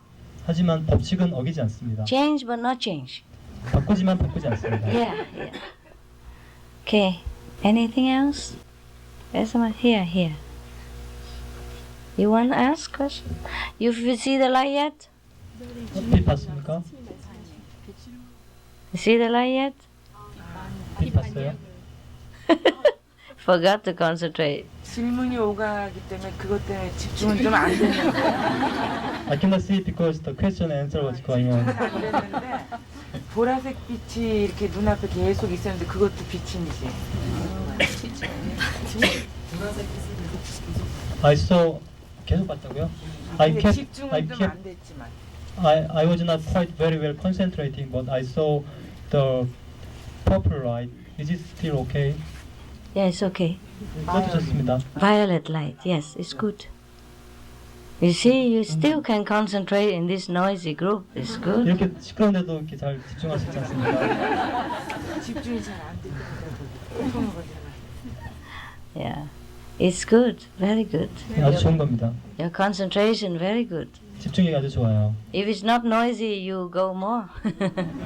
하지만 법칙은 어기지 않습니다. Change but not change. 바꾸지만 바꾸지 않습니다. Yeah. Okay. Anything else? There's someone here. You want to ask question? You see the light yet? 빛 봤습니까? You see the light yet? 빛 봤어요? Forgot to concentrate. 질문이 오가기 때문에 그것 때문에 집중은 좀 안 되는데. I cannot see because the question and answer was going on. 그랬는데 보라색 빛이 이렇게 눈앞에 계속 있었는데 그것도 빛인지. I saw 계속 봤다고요? I 집중은 좀 안 됐지만. I was not quite very well concentrating, but I saw the purple light. Is it still okay? Yeah, it's okay. 그것도 좋습니다. Violet light, yes, it's good. You see, you still can concentrate in this noisy group. It's good. 이렇게 시끄러운데도 이렇게 잘 집중할 수 있지 않습니까? 집중이 잘 안 되더라고요. Yeah, it's good, very good. 아주 좋은 겁니다. Your concentration, very good. 집중력이 아주 좋아요. If it's not noisy, you go more.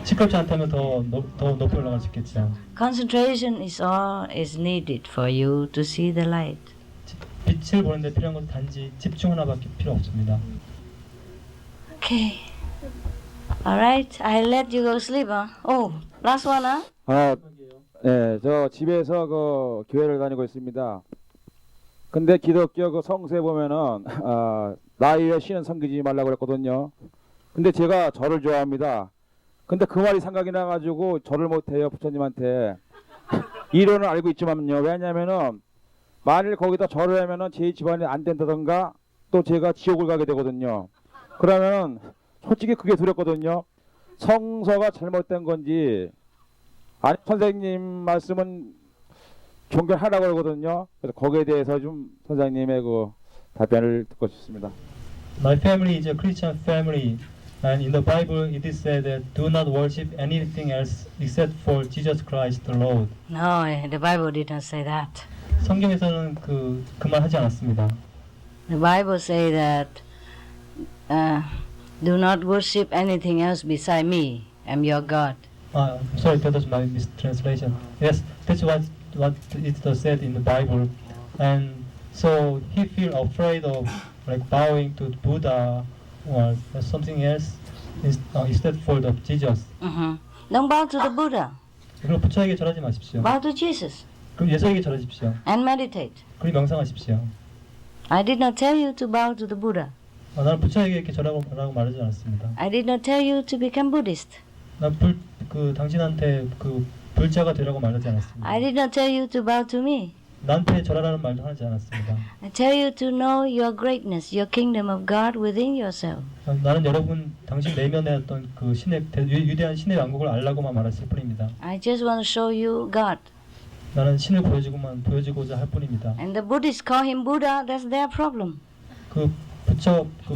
시끄럽지 않다면 더 높이 올라갈 수 있겠죠. Concentration is all is needed for you to see the light. 빛을 보는데 필요한 것은 단지 집중 하나밖에 필요 없습니다. Okay. All right. I'll let you go sleep. Oh, last one, 네, 저 집에서 그 교회를 다니고 있습니다. 근데 기독교 그 성서에 보면은 나 위에 신은 섬기지 말라고 그랬거든요. 근데 제가 절을 좋아합니다. 근데 그 말이 생각이 나가지고 절을 못해요, 부처님한테. 이론은 알고 있지만요. 왜냐면은 만일 거기다 절을 하면은 제 집안이 안 된다던가 또 제가 지옥을 가게 되거든요. 그러면은 솔직히 그게 두렵거든요. 성서가 잘못된 건지 아니 선생님 말씀은 존경하라고 그러거든요. 그래서 거기에 대해서 좀 선생님의 그 답변을 듣고 싶습니다. My family is a Christian family, and in the Bible it is said that do not worship anything else except for Jesus Christ the Lord. No, the Bible didn't say that. 성경에서는 그 말 하지 않았습니다. The Bible say that do not worship anything else beside me. I'm your God. Sorry, that was my mistranslation. Yes, that's what it said in the Bible, and so he feel afraid of like bowing to Buddha or something else instead for the Jesus. Don't bow to the Buddha. 그리고 부처에게 절하지 마십시오. Bow to Jesus. 그럼 예수에게 절하십시오. And meditate. 그리고 명상하십시오. I did not tell you to bow to the Buddha. 나는 부처에게 이렇게 절하라고 말하지 않았습니다. I did not tell you to become Buddhist. 난 당신한테 그 불자가 되라고 말하지 않았습니다. I did not tell you to bow to me. 나한테 절하라는 말도 하지 않았습니다. I tell you to know your greatness, your kingdom of God within yourself. 나는 여러분 당신 내면의 어떤 그 위대한 신의 왕국을 알라고만 말했을 뿐입니다. I just want to show you God. 나는 신을 보여주고자 할 뿐입니다. And the Buddhists call him Buddha. That's their problem. 그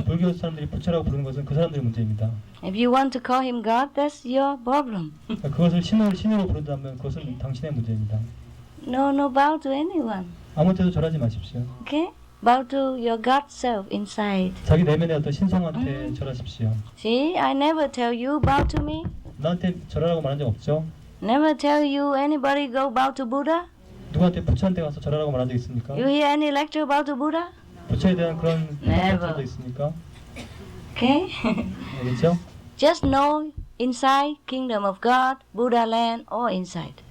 불교 사람들이 부처라고 부르는 것은 그 사람들의 문제입니다. If you want to call him God, that's your problem. 그것을 신으로 부른다면 그것은 당신의 문제입니다. No, bow to anyone. 아무한테도 절하지 마십시오. Okay? Bow to your God self inside. 자기 내면의 어떤 신성한테 절하십시오. See, I never tell you bow to me. 나한테 절하라고 말한 적 없죠? Never tell you anybody go bow to Buddha. 누구한테 부처한테 가서 절하라고 말한 적 있습니까? You hear any lecture about the Buddha? 부처에 대한 그런 lecture도 있습니까? Okay? 알겠죠? Just know inside kingdom of God, Buddha land, or inside.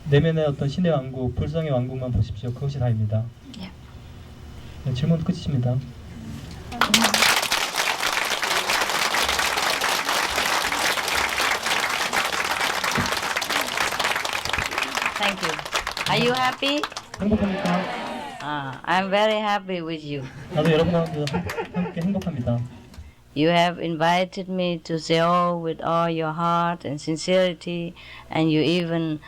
내면의 어떤 신의 왕국, 불성의 왕국만 보십시오. 그것이 다입니다. 네, 질문 끝입니다. Thank you. Are you happy? 행복합니까? I'm very happy with you. 나도 여러분과 함께 행복합니다. You have invited me to Seoul with all your heart and sincerity, and you even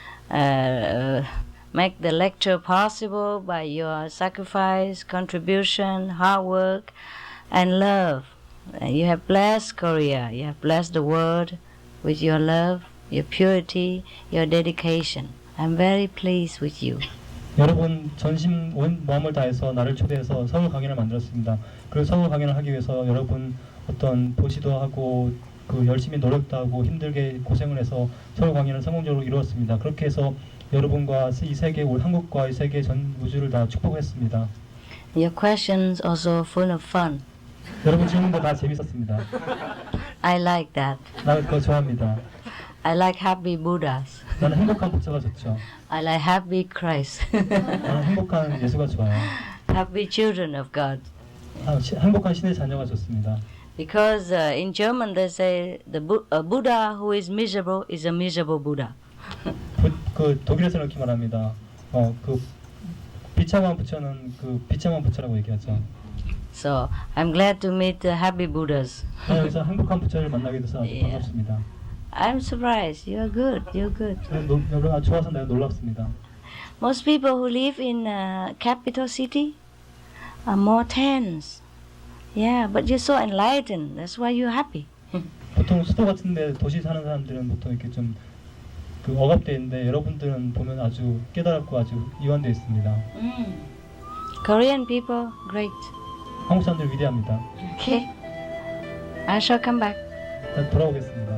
make the lecture possible by your sacrifice, contribution, hard work, and love. And you have blessed Korea. You have blessed the world with your love, your purity, your dedication. I'm very pleased with you. 여러분 전심 온 마음을 다해서 나를 초대해서 서울 강연을 만들었습니다. 그리고 서울 강연을 하기 위해서 여러분 어떤 보시도 하고 그 열심히 노력도 하고 힘들게 고생을 해서 서울 강연을 성공적으로 이루었습니다. 그렇게 해서 여러분과 이 세계, 한국과 이 세계 전 우주를 다 축복했습니다. Your questions also full of fun. 여러분 질문도 다 재밌었습니다. I like that. 나는 그거 좋아합니다. I like happy Buddhas. 나는 행복한 부처가 좋죠. I like happy Christ. 나는 행복한 예수가 좋아요. Happy children of God. 행복한 신의 자녀가 좋습니다. Because in German they say the Buddha who is miserable is a miserable Buddha. 그 독일에서는 이렇게 말합니다. 그 비참한 부처는 그 비참한 부처라고 얘기하죠. So I'm glad to meet the happy Buddhas. 여기서 행복한 부처를 만나게 돼서 아주 반갑습니다. I'm surprised. You're good. You're good. 여러분 좋아서 내가 놀랍습니다. Most people who live in capital city are more tense. Yeah, but you're so enlightened. That's why you're happy. 보통 수도 같은데 도시 사는 사람들은 보통 이렇게 좀 그 억압돼 있는데 여러분들은 보면 아주 깨달았고 아주 이완돼 있습니다. Korean people, great. 한국 사람들 위대합니다. Okay. I shall come back. 돌아오겠습니다.